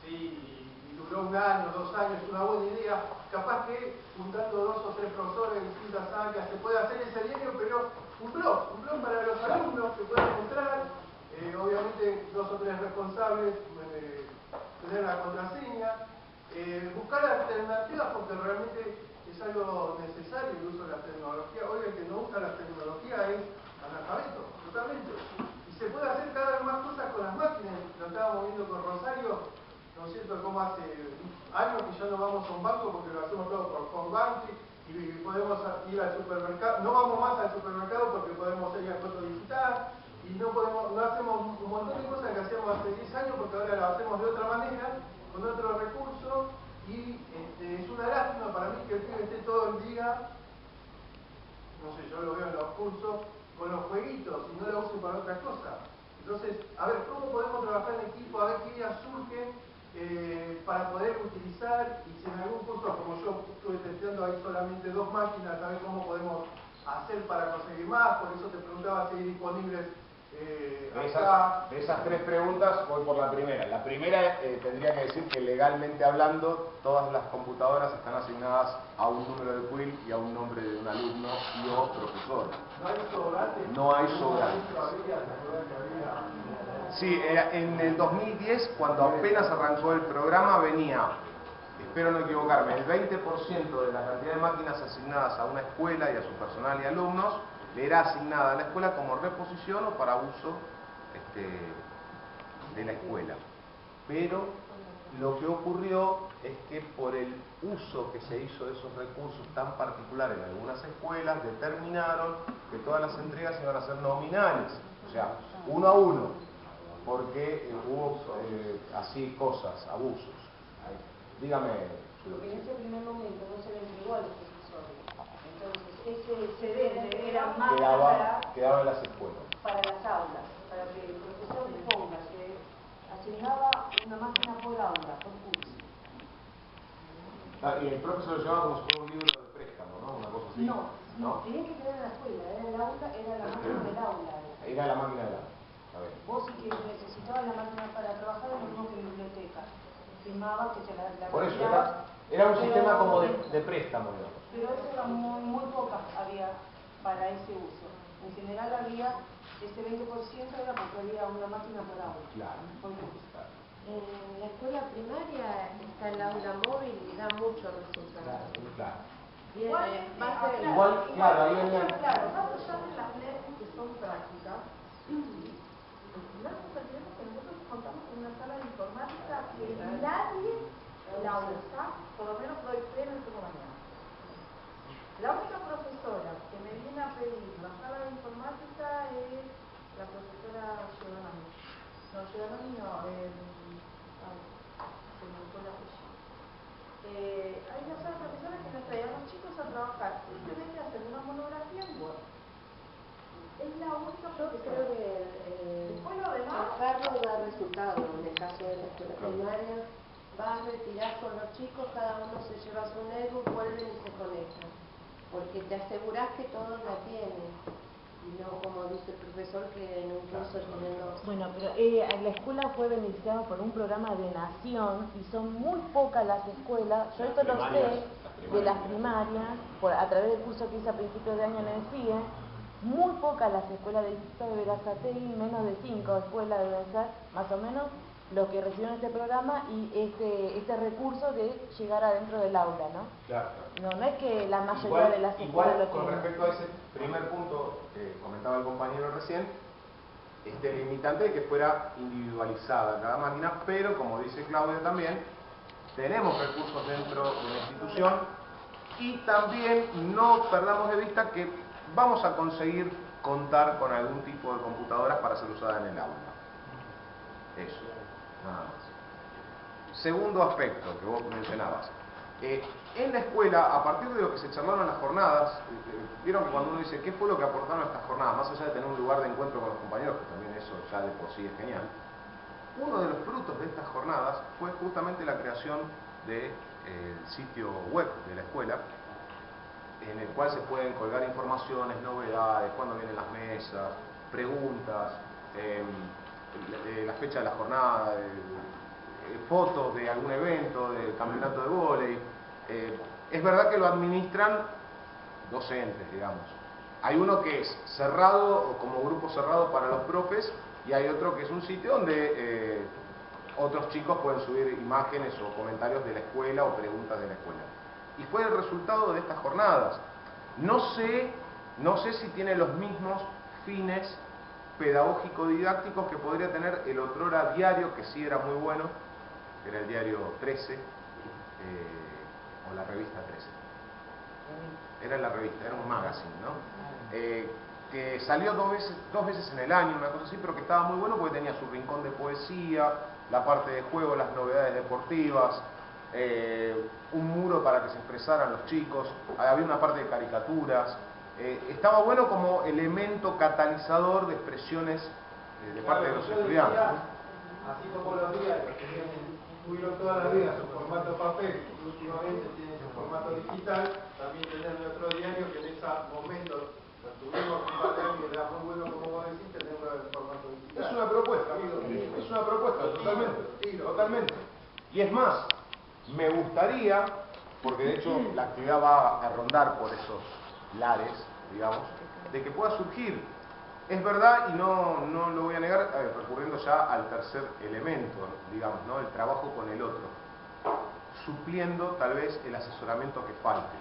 ¿sí? Y duró 1 año, 2 años, una buena idea. Capaz que juntando 2 o 3 profesores de distintas áreas se puede hacer ese diario, pero un blog para los alumnos que puedan entrar, obviamente 2 o 3 responsables, tener la contraseña, buscar alternativas porque realmente es algo necesario el uso de la tecnología. Hoy el que no usa la tecnología es analfabeto, totalmente. Y se puede hacer cada vez más cosas con las máquinas. Lo estábamos viendo con Rosario, ¿no es cierto?, como hace años que ya no vamos a un banco porque lo hacemos todo por home banking y podemos ir al supermercado. No vamos más al supermercado porque podemos ir al foto digital y no hacemos un montón de cosas que hacíamos hace 10 años porque ahora lo hacemos de otra manera, con otro recurso. Y es una lástima para mí que el pibe esté todo el día, no sé, yo lo veo en los cursos, con los jueguitos y no lo uso para otra cosa. Entonces, a ver, ¿cómo podemos trabajar en equipo? A ver qué ideas surgen para poder utilizar, y si en algún curso, como yo estuve testeando, hay solamente 2 máquinas, a ver cómo podemos hacer para conseguir más. Por eso te preguntaba si hay disponibles de esas 3 preguntas, voy por la primera. La primera tendría que decir que legalmente hablando, todas las computadoras están asignadas a un número de quill y a un nombre de un alumno y o profesor. ¿No hay sobrantes? No hay sobrantes. Sí, en el 2010, cuando apenas arrancó el programa, venía, espero no equivocarme, el 20% de la cantidad de máquinas asignadas a una escuela y a su personal y alumnos le era asignada a la escuela como reposición o para uso de la escuela. Pero lo que ocurrió es que por el uso que se hizo de esos recursos tan particulares en algunas escuelas, determinaron que todas las entregas iban a ser nominales, o sea, 1 a 1, porque hubo así cosas, abusos. Dígame. Porque en ese primer momento no se le entregó a los profesores. Entonces, ese excedente era más quedaba en las escuelas. Para las aulas, para que el profesor le ponga, se asignaba una máquina por aula, por curso. Y el profesor lo llevaba como si fuera un libro de préstamo, ¿no? Una cosa así. No, tenía que quedar en la escuela, era el aula, era la máquina del aula. Era la máquina del aula. Vos si que necesitabas la máquina para trabajar, lo mismo que en biblioteca. Firmaba que se la por eso, era un sistema como de préstamo, digamos. Pero eso era muy pocas había para ese uso. En general había ese 20% era porque había una máquina por aula. Claro. Por curso. En la escuela primaria está el aula móvil y da muchos resultados. Claro. Igual, Claro, ahí venía. claro, más allá de las leyes que son prácticas, la realidad es que nosotros contamos con una sala de informática que nadie la usa, por lo menos doy pleno y tengo mañana. La única profesora que me viene a pedir la sala de informática es la profesora Giovanni. No, Giovanni no, se me fue el apellido. Hay una sola profesora que nos trae a los chicos a trabajar simplemente a hacer una monografía en Word. Es la única profesora. Creo que Después lo demás, Carlos da resultados en el caso de la escuela primaria. Vas, retirás con los chicos, cada uno se lleva su netbook, vuelven y se conectan. Porque te asegurás que todos la tienen. Y no como dice el profesor que en un curso tienen dos. Bueno, pero la escuela fue beneficiada por un programa de nación y son muy pocas las escuelas, yo esto lo sé de las primarias, a través del curso que hice a principios de año en el CIE, muy pocas las escuelas del distrito de Berazategui, menos de 5 escuelas deben ser, más o menos, los que recibieron este programa y este recurso de llegar adentro del aula, ¿no? Claro. No es que la mayoría de las escuelas igual lo con tienen. respecto a ese primer punto que comentaba el compañero recién, limitante de que fuera individualizada cada máquina, pero como dice Claudia también, tenemos recursos dentro de la institución y también no perdamos de vista que vamos a conseguir contar con algún tipo de computadoras para ser usada en el aula. Eso, nada más. Segundo aspecto que vos mencionabas. En la escuela, a partir de lo que se charlaron en las jornadas, vieron que cuando uno dice qué fue lo que aportaron estas jornadas, más allá de tener un lugar de encuentro con los compañeros, que también eso ya de por sí es genial, uno de los frutos de estas jornadas fue justamente la creación del sitio web de la escuela, en el cual se pueden colgar informaciones, novedades, cuándo vienen las mesas, preguntas, la fecha de la jornada, fotos de algún evento, del campeonato de vóley. Es verdad que lo administran docentes, digamos. Hay uno que es cerrado, o como grupo cerrado para los profes, y hay otro que es un sitio donde otros chicos pueden subir imágenes o comentarios de la escuela o preguntas de la escuela. Y fue el resultado de estas jornadas. No sé si tiene los mismos fines pedagógico-didácticos que podría tener el otrora diario, que sí era muy bueno, que era el diario 13, o la revista 13. Era la revista, era un magazine, ¿no? Que salió dos veces en el año, una cosa así, pero que estaba muy bueno porque tenía su rincón de poesía, la parte de juego, las novedades deportivas, un muro para que se expresaran los chicos, había una parte de caricaturas, estaba bueno como elemento catalizador de expresiones de parte de los estudiantes, ¿no? Así como los diarios que tuvieron toda la vida su formato papel y últimamente tienen su formato digital, también tener nuestro diario que en ese momento lo tuvimos un par de años y era muy bueno, como vos decís, tenerlo en formato digital. Es una propuesta, totalmente. Y es más, me gustaría, porque de hecho la actividad va a rondar por esos lares, digamos, de que pueda surgir. Es verdad, y no lo voy a negar, recurriendo ya al tercer elemento, digamos, ¿no? El trabajo con el otro, supliendo tal vez el asesoramiento que falte.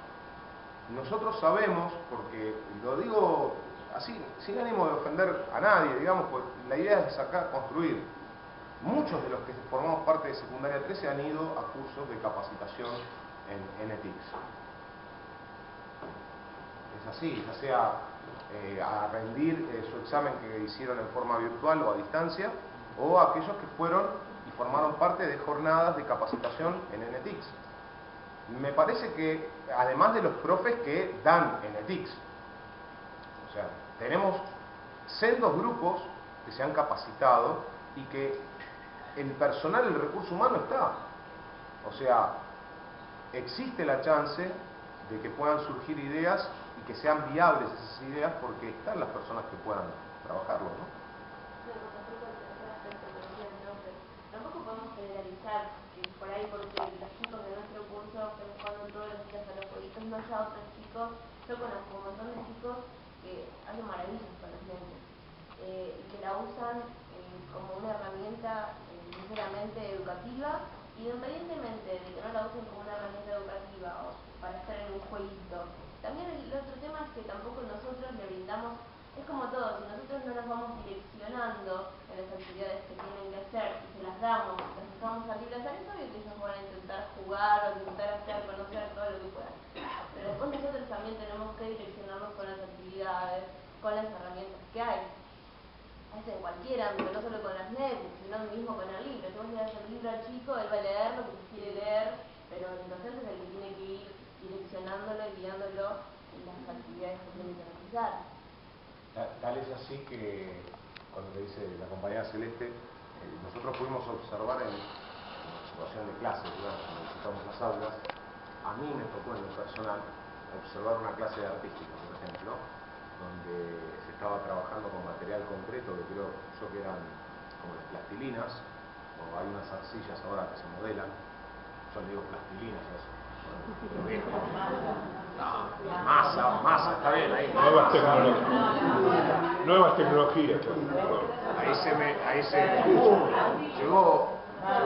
Nosotros sabemos, porque lo digo así, sin ánimo de ofender a nadie, digamos, pues la idea es sacar, construir. Muchos de los que formamos parte de Secundaria 13 han ido a cursos de capacitación en ETICS. Es así, ya sea a rendir su examen que hicieron en forma virtual o a distancia, o aquellos que fueron y formaron parte de jornadas de capacitación en ETICS. Me parece que, además de los profes que dan ETICS, o sea, tenemos sendos grupos que se han capacitado y que el personal, el recurso humano está. O sea, existe la chance de que puedan surgir ideas y que sean viables esas ideas porque están las personas que puedan trabajarlo, ¿no? Tampoco podemos generalizar que por ahí porque los chicos de nuestro curso están jugando todos los días a los jueguitos, no haya otros chicos. Yo conozco un montón de chicos que hacen maravillas con los lentes y que la usan como una herramienta sinceramente independientemente de que no la usen como una herramienta educativa o para estar en un jueguito, también el otro tema es que tampoco nosotros le brindamos, es como todo, si nosotros no nos vamos direccionando en las actividades que tienen que hacer y se las damos, las dejamos a libre hacer, es obvio que ellos van a intentar jugar o intentar hacer, conocer todo lo que puedan. Pero después nosotros también tenemos que direccionarnos con las actividades, con las herramientas que hay. Es en cualquier ámbito, no solo con las netbooks, sino mismo con el libro. Si vos le das el libro al chico, él va a leer lo que quiere leer, pero el docente es el que tiene que ir direccionándolo y guiándolo en las actividades que tiene que realizar. Tal es así que, cuando le dice la compañera Celeste, nosotros pudimos observar en situación de clase, digamos, cuando visitamos las aulas, a mí me tocó en lo personal observar una clase de artística, por ejemplo, donde se estaba trabajando con material concreto, que creo yo que eran como las plastilinas, o hay unas arcillas ahora que se modelan, yo le digo plastilinas a eso. Masa, está bien ahí. Nuevas tecnologías. Ahí se llegó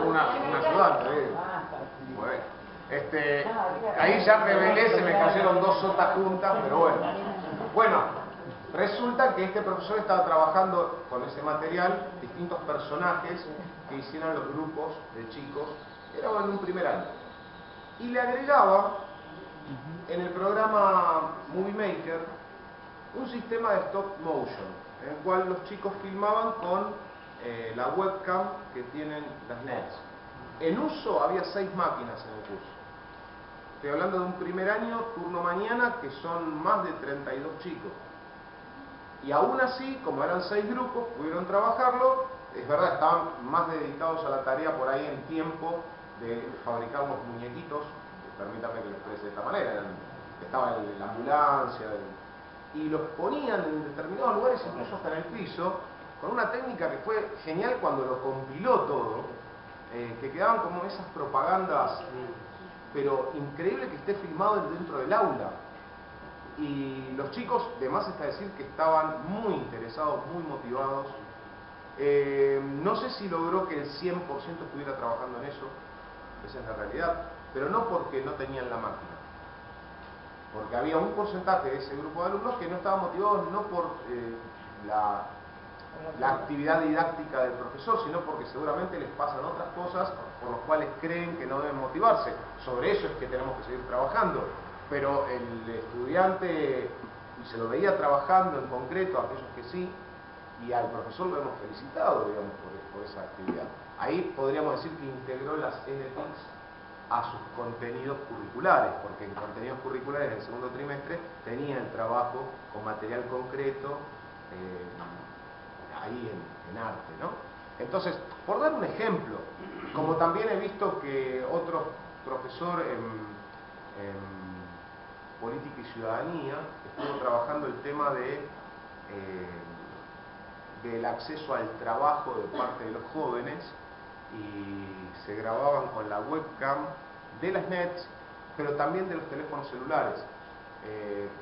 una ayudante. Muy bien. Ahí ya revelé, se me cayeron dos sotas juntas, pero bueno. Bueno, resulta que este profesor estaba trabajando con ese material distintos personajes que hicieran los grupos de chicos, era en un primer año. Y le agregaba en el programa Movie Maker un sistema de stop motion, en el cual los chicos filmaban con la webcam que tienen las NETs. En uso había 6 máquinas en el curso. Estoy hablando de un primer año, turno mañana, que son más de 32 chicos. Y aún así, como eran 6 grupos, pudieron trabajarlo. Es verdad, estaban más dedicados a la tarea por ahí en tiempo de fabricar los muñequitos, permítame que lo exprese de esta manera, estaba la ambulancia, y los ponían en determinados lugares, incluso hasta en el piso, con una técnica que fue genial cuando lo compiló todo, que quedaban como esas propagandas, pero increíble que esté filmado dentro del aula. Y los chicos, de más está decir que estaban muy interesados, muy motivados. No sé si logró que el 100% estuviera trabajando en eso, esa es la realidad, pero no porque no tenían la máquina, porque había un porcentaje de ese grupo de alumnos que no estaban motivados no por la actividad didáctica del profesor, sino porque seguramente les pasan otras cosas por las cuales creen que no deben motivarse. Sobre eso es que tenemos que seguir trabajando, pero el estudiante se lo veía trabajando en concreto, aquellos que sí, y al profesor lo hemos felicitado, digamos, por esa actividad. Ahí podríamos decir que integró las NTICs a sus contenidos curriculares, porque en contenidos curriculares en el segundo trimestre tenía el trabajo con material concreto ahí en arte, ¿no? Entonces, por dar un ejemplo, como también he visto que otro profesor en política y ciudadanía estuvo trabajando el tema del acceso al trabajo de parte de los jóvenes, y se grababan con la webcam de las NETs, pero también de los teléfonos celulares.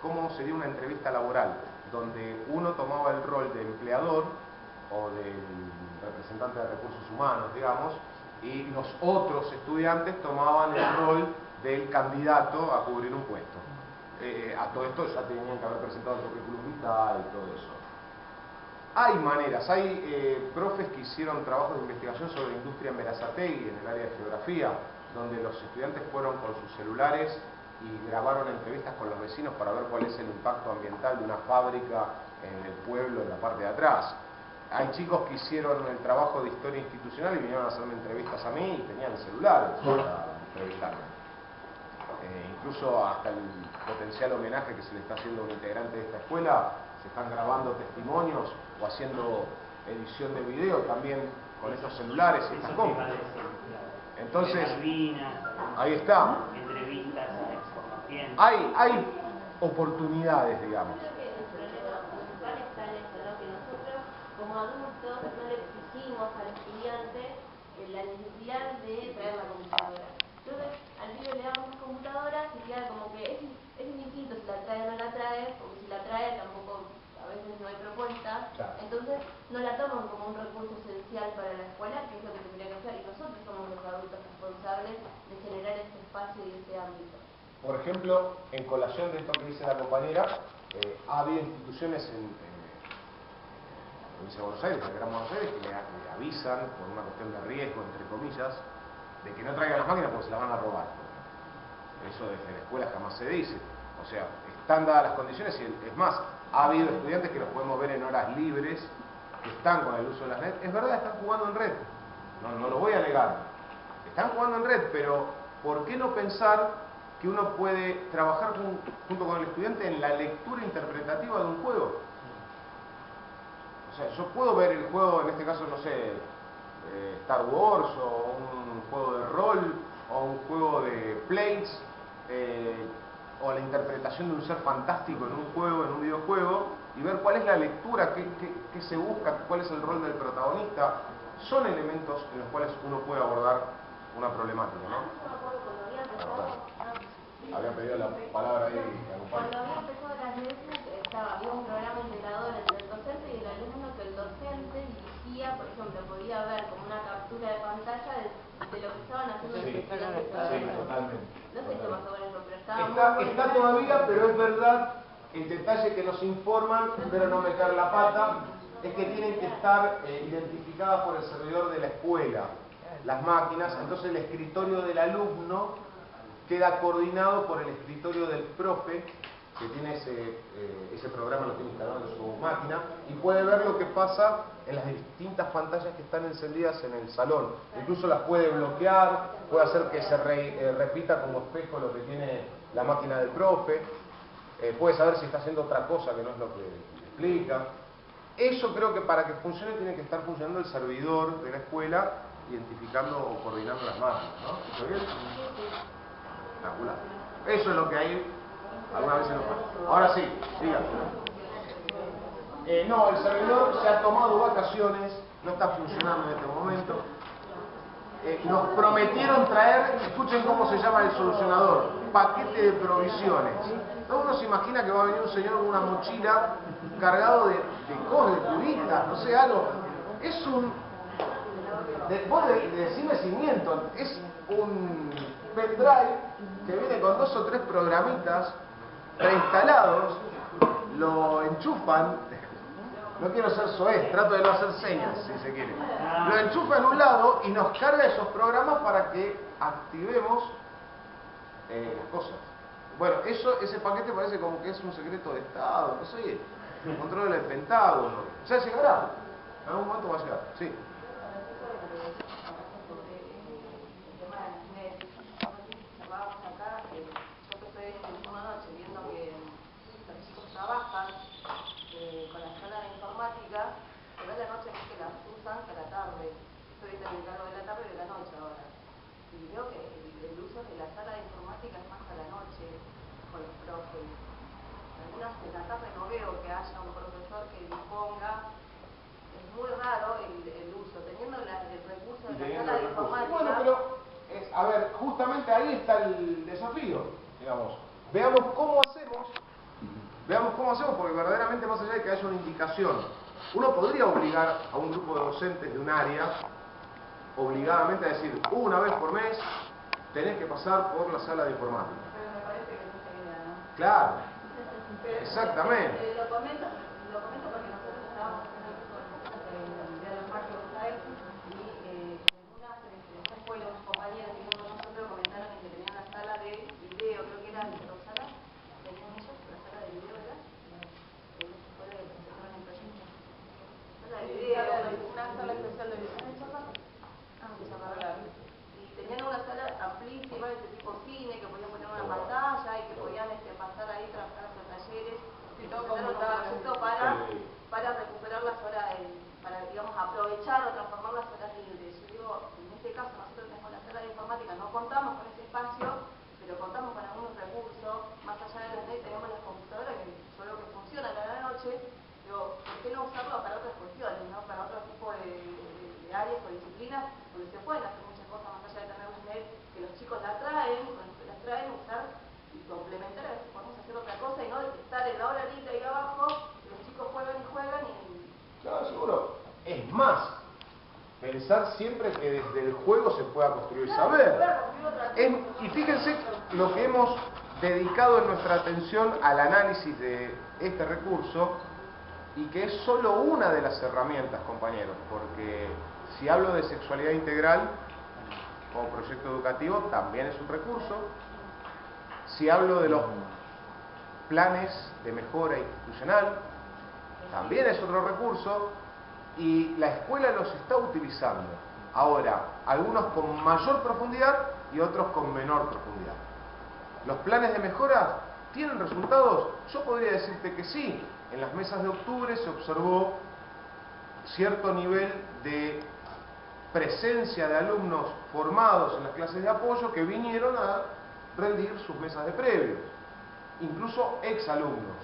Cómo sería una entrevista laboral, donde uno tomaba el rol de empleador o del representante de recursos humanos, digamos, y los otros estudiantes tomaban el rol del candidato a cubrir un puesto. A todo esto ya tenían que haber presentado el currículum vital y todo eso. Hay maneras, hay profes que hicieron trabajos de investigación sobre industria en Berazategui, en el área de geografía, donde los estudiantes fueron con sus celulares y grabaron entrevistas con los vecinos para ver cuál es el impacto ambiental de una fábrica en el pueblo, en la parte de atrás. Hay chicos que hicieron el trabajo de historia institucional y vinieron a hacerme entrevistas a mí y tenían celulares para entrevistarme. Incluso hasta el potencial homenaje que se le está haciendo a un integrante de esta escuela, se están grabando testimonios o haciendo edición de video también con estos celulares y estas cosas. Entonces, ahí está. Hay oportunidades, digamos. Yo creo que el problema principal está en eso, ¿no? Que nosotros como adultos no le exigimos al estudiante la necesidad de traer la computadora. Entonces, al niño le damos una computadora y queda como que es indistinto si la trae o no la trae, porque si la trae tampoco, a veces no hay propuesta. Claro. Entonces, no la toman como un recurso esencial para la escuela, que es lo que tendría que hacer, y nosotros somos los adultos responsables Por ejemplo, en colación de esto que dice la compañera, ha habido instituciones en la provincia de Buenos Aires, en el Gran Buenos Aires, que le avisan, por una cuestión de riesgo, entre comillas, de que no traigan las máquinas porque se las van a robar. Eso desde la escuela jamás se dice. O sea, están dadas las condiciones y es más, ha habido estudiantes que los podemos ver en horas libres, que están con el uso de las net. Es verdad, están jugando en red. No lo voy a negar. Están jugando en red, pero ¿por qué no pensar que uno puede trabajar junto con el estudiante en la lectura interpretativa de un juego? O sea, yo puedo ver el juego, en este caso, no sé, Star Wars, o un juego de rol, o un juego de plays, o la interpretación de un ser fantástico en un juego, en un videojuego, y ver cuál es la lectura, qué se busca, cuál es el rol del protagonista. Son elementos en los cuales uno puede abordar una problemática, ¿no? Había pedido la palabra ahí. Cuando había empezado las leyes, había un programa integrador entre el docente y el alumno, que el docente dirigía, por ejemplo, podía ver como una captura de pantalla de lo que estaban haciendo los estudiantes. Sí, totalmente. No sé si más o menos, pero estaba Está todavía, pero es verdad, el detalle que nos informan, espero no meter la pata, es que tienen que estar identificadas por el servidor de la escuela, las máquinas. Entonces el escritorio del alumno queda coordinado por el escritorio del profe, que tiene ese programa, lo tiene instalado en su máquina, y puede ver lo que pasa en las distintas pantallas que están encendidas en el salón. Incluso las puede bloquear, puede hacer que se repita como espejo lo que tiene la máquina del profe, puede saber si está haciendo otra cosa que no es lo que explica. Eso creo que para que funcione tiene que estar funcionando el servidor de la escuela, identificando o coordinando las máquinas, ¿no? ¿Está bien? Espectacular. Eso es lo que hay. Alguna vez se nos pasa. Ahora sí, siga. No, el servidor se ha tomado vacaciones, no está funcionando en este momento. Nos prometieron traer, escuchen cómo se llama el solucionador, paquete de provisiones. Todo uno se imagina que va a venir un señor con una mochila cargado de cosas, de curitas, no sé, algo. Es un... vos decime si miento, es un pendrive que viene con 2 o 3 programitas preinstalados, lo enchufan, no quiero ser soez, trato de no hacer señas si se quiere, lo enchufa en un lado y nos carga esos programas para que activemos las cosas. Bueno, ese paquete parece como que es un secreto de Estado, no sé, controla el Pentágono, ya llegará, en algún momento va a llegar, sí. Trabajan con la sala de informática, pero a la noche es que las usan a la tarde. Estoy en el cargo de la tarde y de la noche ahora. Y veo que el uso de la sala de informática es más a la noche con los profes. Algunas de la tarde no veo que haya un profesor que disponga. Es muy raro el uso, teniendo el recurso de la sala de informática. Bueno, pero, a ver, justamente ahí está el desafío, digamos. Veamos cómo hacemos, porque verdaderamente, más allá de que haya una indicación, uno podría obligar a un grupo de docentes de un área, obligadamente a decir, una vez por mes, tenés que pasar por la sala de informática. Pero me parece que no se viene, ¿no? Claro, exactamente. Lo comento porque nosotros estábamos haciendo el día de los mágicos y en una escuela, unos compañeros que con nosotros comentaron que tenían la sala de video, creo que era la sala, tenían ellos la sala de video, ¿verdad? Sala de video, una sala especial de video. Y tenían una sala amplísima, de tipo cine, que podían poner una pantalla y que podían pasar ahí, trabajar, hacer talleres, y todo como un proyecto para recuperar las horas, para, digamos, aprovechar o transformar las horas libres. Yo digo, en este caso nosotros tenemos la sala de informática, no contamos con ese espacio, pero contamos con algunos recursos, más allá de la net tenemos las computadoras que yo veo que funcionan a la noche. Digo, ¿por qué no usarlo para otras cuestiones, ¿no? Para otro tipo de áreas o disciplinas donde se pueden hacer muchas cosas más allá de tener una net que los chicos la traen, usar y complementar, a ver si podemos hacer otra cosa y no estar en la hora ahorita ahí abajo, los chicos juegan y... Claro, seguro. Es más, pensar siempre que desde el juego se pueda construir saber. Y fíjense lo que hemos dedicado en nuestra atención al análisis de este recurso y que es solo una de las herramientas, compañeros, porque si hablo de sexualidad integral como proyecto educativo, también es un recurso. Si hablo de los planes de mejora institucional, también es otro recurso, y la escuela los está utilizando. Ahora, algunos con mayor profundidad y otros con menor profundidad. ¿Los planes de mejora tienen resultados? Yo podría decirte que sí. En las mesas de octubre se observó cierto nivel de presencia de alumnos formados en las clases de apoyo que vinieron a rendir sus mesas de previos, incluso exalumnos.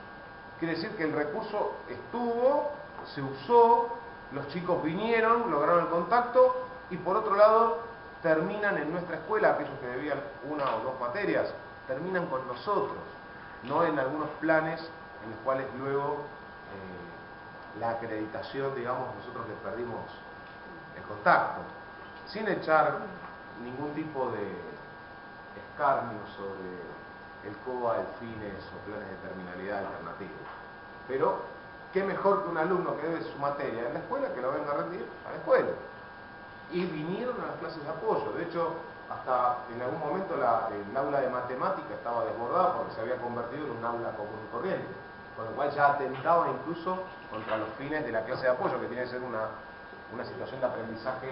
Quiere decir que el recurso estuvo, se usó, los chicos vinieron, lograron el contacto y por otro lado terminan en nuestra escuela, aquellos que debían una o dos materias, terminan con nosotros, no en algunos planes en los cuales luego la acreditación, digamos, nosotros les perdimos el contacto, sin echar ningún tipo de escarnio sobre el COA, el FINES o planes de terminalidad alternativos. Pero, qué mejor que un alumno que debe su materia en la escuela que lo venga a rendir a la escuela. Y vinieron a las clases de apoyo. De hecho, hasta en algún momento el aula de matemática estaba desbordada porque se había convertido en un aula común y corriente. Con lo cual ya atentaba incluso contra los fines de la clase de apoyo, que tiene que ser una situación de aprendizaje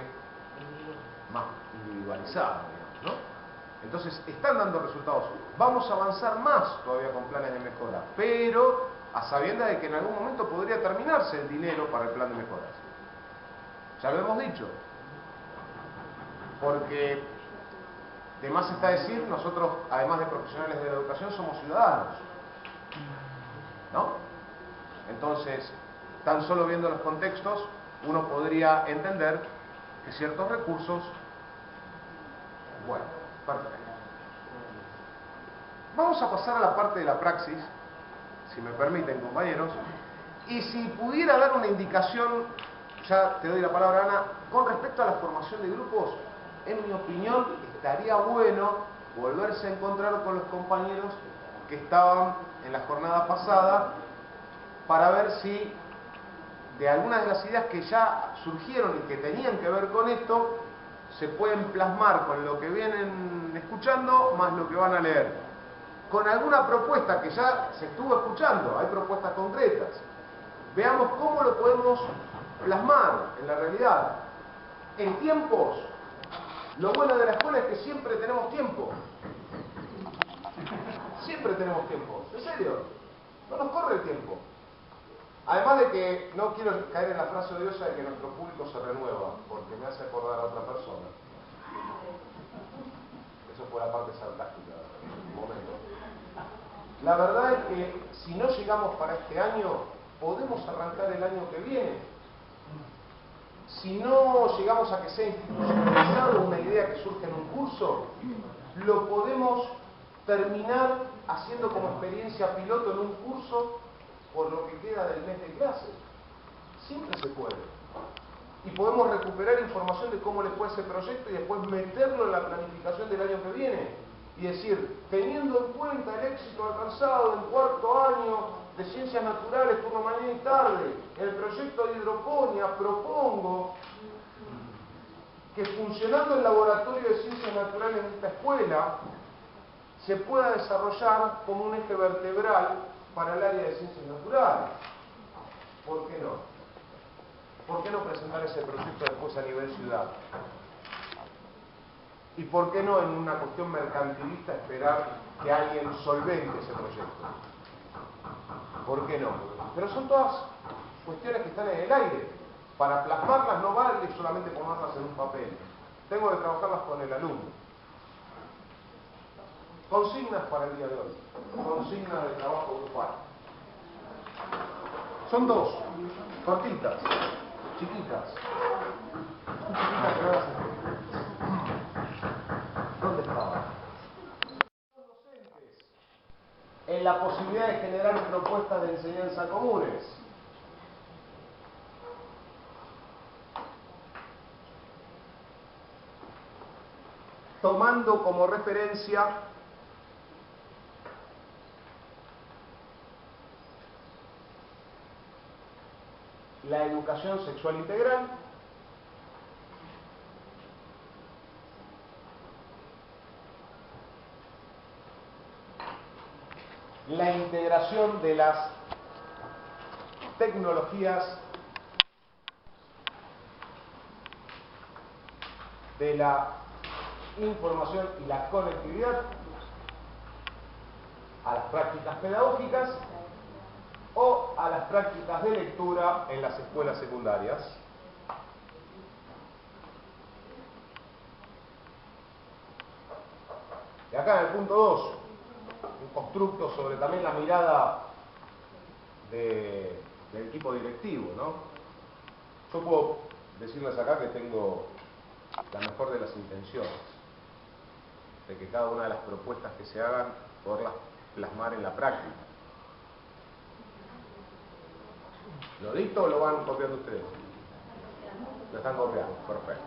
más individualizada, digamos, ¿no? Entonces, están dando resultados. Vamos a avanzar más todavía con planes de mejora, pero a sabiendas de que en algún momento podría terminarse el dinero para el plan de mejoras. Ya lo hemos dicho. Porque, de más está decir, nosotros, además de profesionales de la educación, somos ciudadanos, ¿no? Entonces, tan solo viendo los contextos, uno podría entender que ciertos recursos, bueno, perfecto. Vamos a pasar a la parte de la praxis, si me permiten, compañeros, y si pudiera dar una indicación, ya te doy la palabra, Ana, con respecto a la formación de grupos, en mi opinión, estaría bueno volverse a encontrar con los compañeros que estaban en la jornada pasada para ver si de algunas de las ideas que ya surgieron y que tenían que ver con esto se pueden plasmar con lo que vienen escuchando más lo que van a leer. Con alguna propuesta que ya se estuvo escuchando, hay propuestas concretas. Veamos cómo lo podemos plasmar en la realidad. En tiempos, lo bueno de la escuela es que siempre tenemos tiempo. Siempre tenemos tiempo. ¿En serio? No nos corre el tiempo. Además de que no quiero caer en la frase odiosa de que nuestro público se renueva, porque me hace acordar a otra persona. Eso fue la parte sarcástica del momento. La verdad es que si no llegamos para este año, podemos arrancar el año que viene. Si no llegamos a que sea institucionalizado una idea que surge en un curso, lo podemos terminar haciendo como experiencia piloto en un curso por lo que queda del mes de clase. Siempre se puede. Y podemos recuperar información de cómo le fue ese proyecto y después meterlo en la planificación del año que viene. Y decir, teniendo en cuenta el éxito alcanzado en cuarto año de Ciencias Naturales, turno mañana y tarde, en el proyecto de hidroponía, propongo que funcionando el laboratorio de Ciencias Naturales en esta escuela, se pueda desarrollar como un eje vertebral para el área de Ciencias Naturales. ¿Por qué no? ¿Por qué no presentar ese proyecto después a nivel ciudad? ¿Y por qué no en una cuestión mercantilista esperar que alguien solvente ese proyecto? ¿Por qué no? Pero son todas cuestiones que están en el aire. Para plasmarlas no vale solamente ponerlas en un papel. Tengo que trabajarlas con el alumno. Consignas para el día de hoy. Consignas de trabajo grupal. Son dos, cortitas, chiquitas. Chiquitas que van a hacer. ¿Dónde estaban? Los docentes en la posibilidad de generar propuestas de enseñanza comunes. Tomando como referencia la educación sexual integral, la integración de las tecnologías de la información y la conectividad a las prácticas pedagógicas o a las prácticas de lectura en las escuelas secundarias. Y acá en el punto 2, un constructo sobre también la mirada del equipo directivo, ¿no? Yo puedo decirles acá que tengo la mejor de las intenciones, de que cada una de las propuestas que se hagan, poderlas plasmar en la práctica. ¿Lo dicto o lo van copiando ustedes? Lo están copiando, perfecto.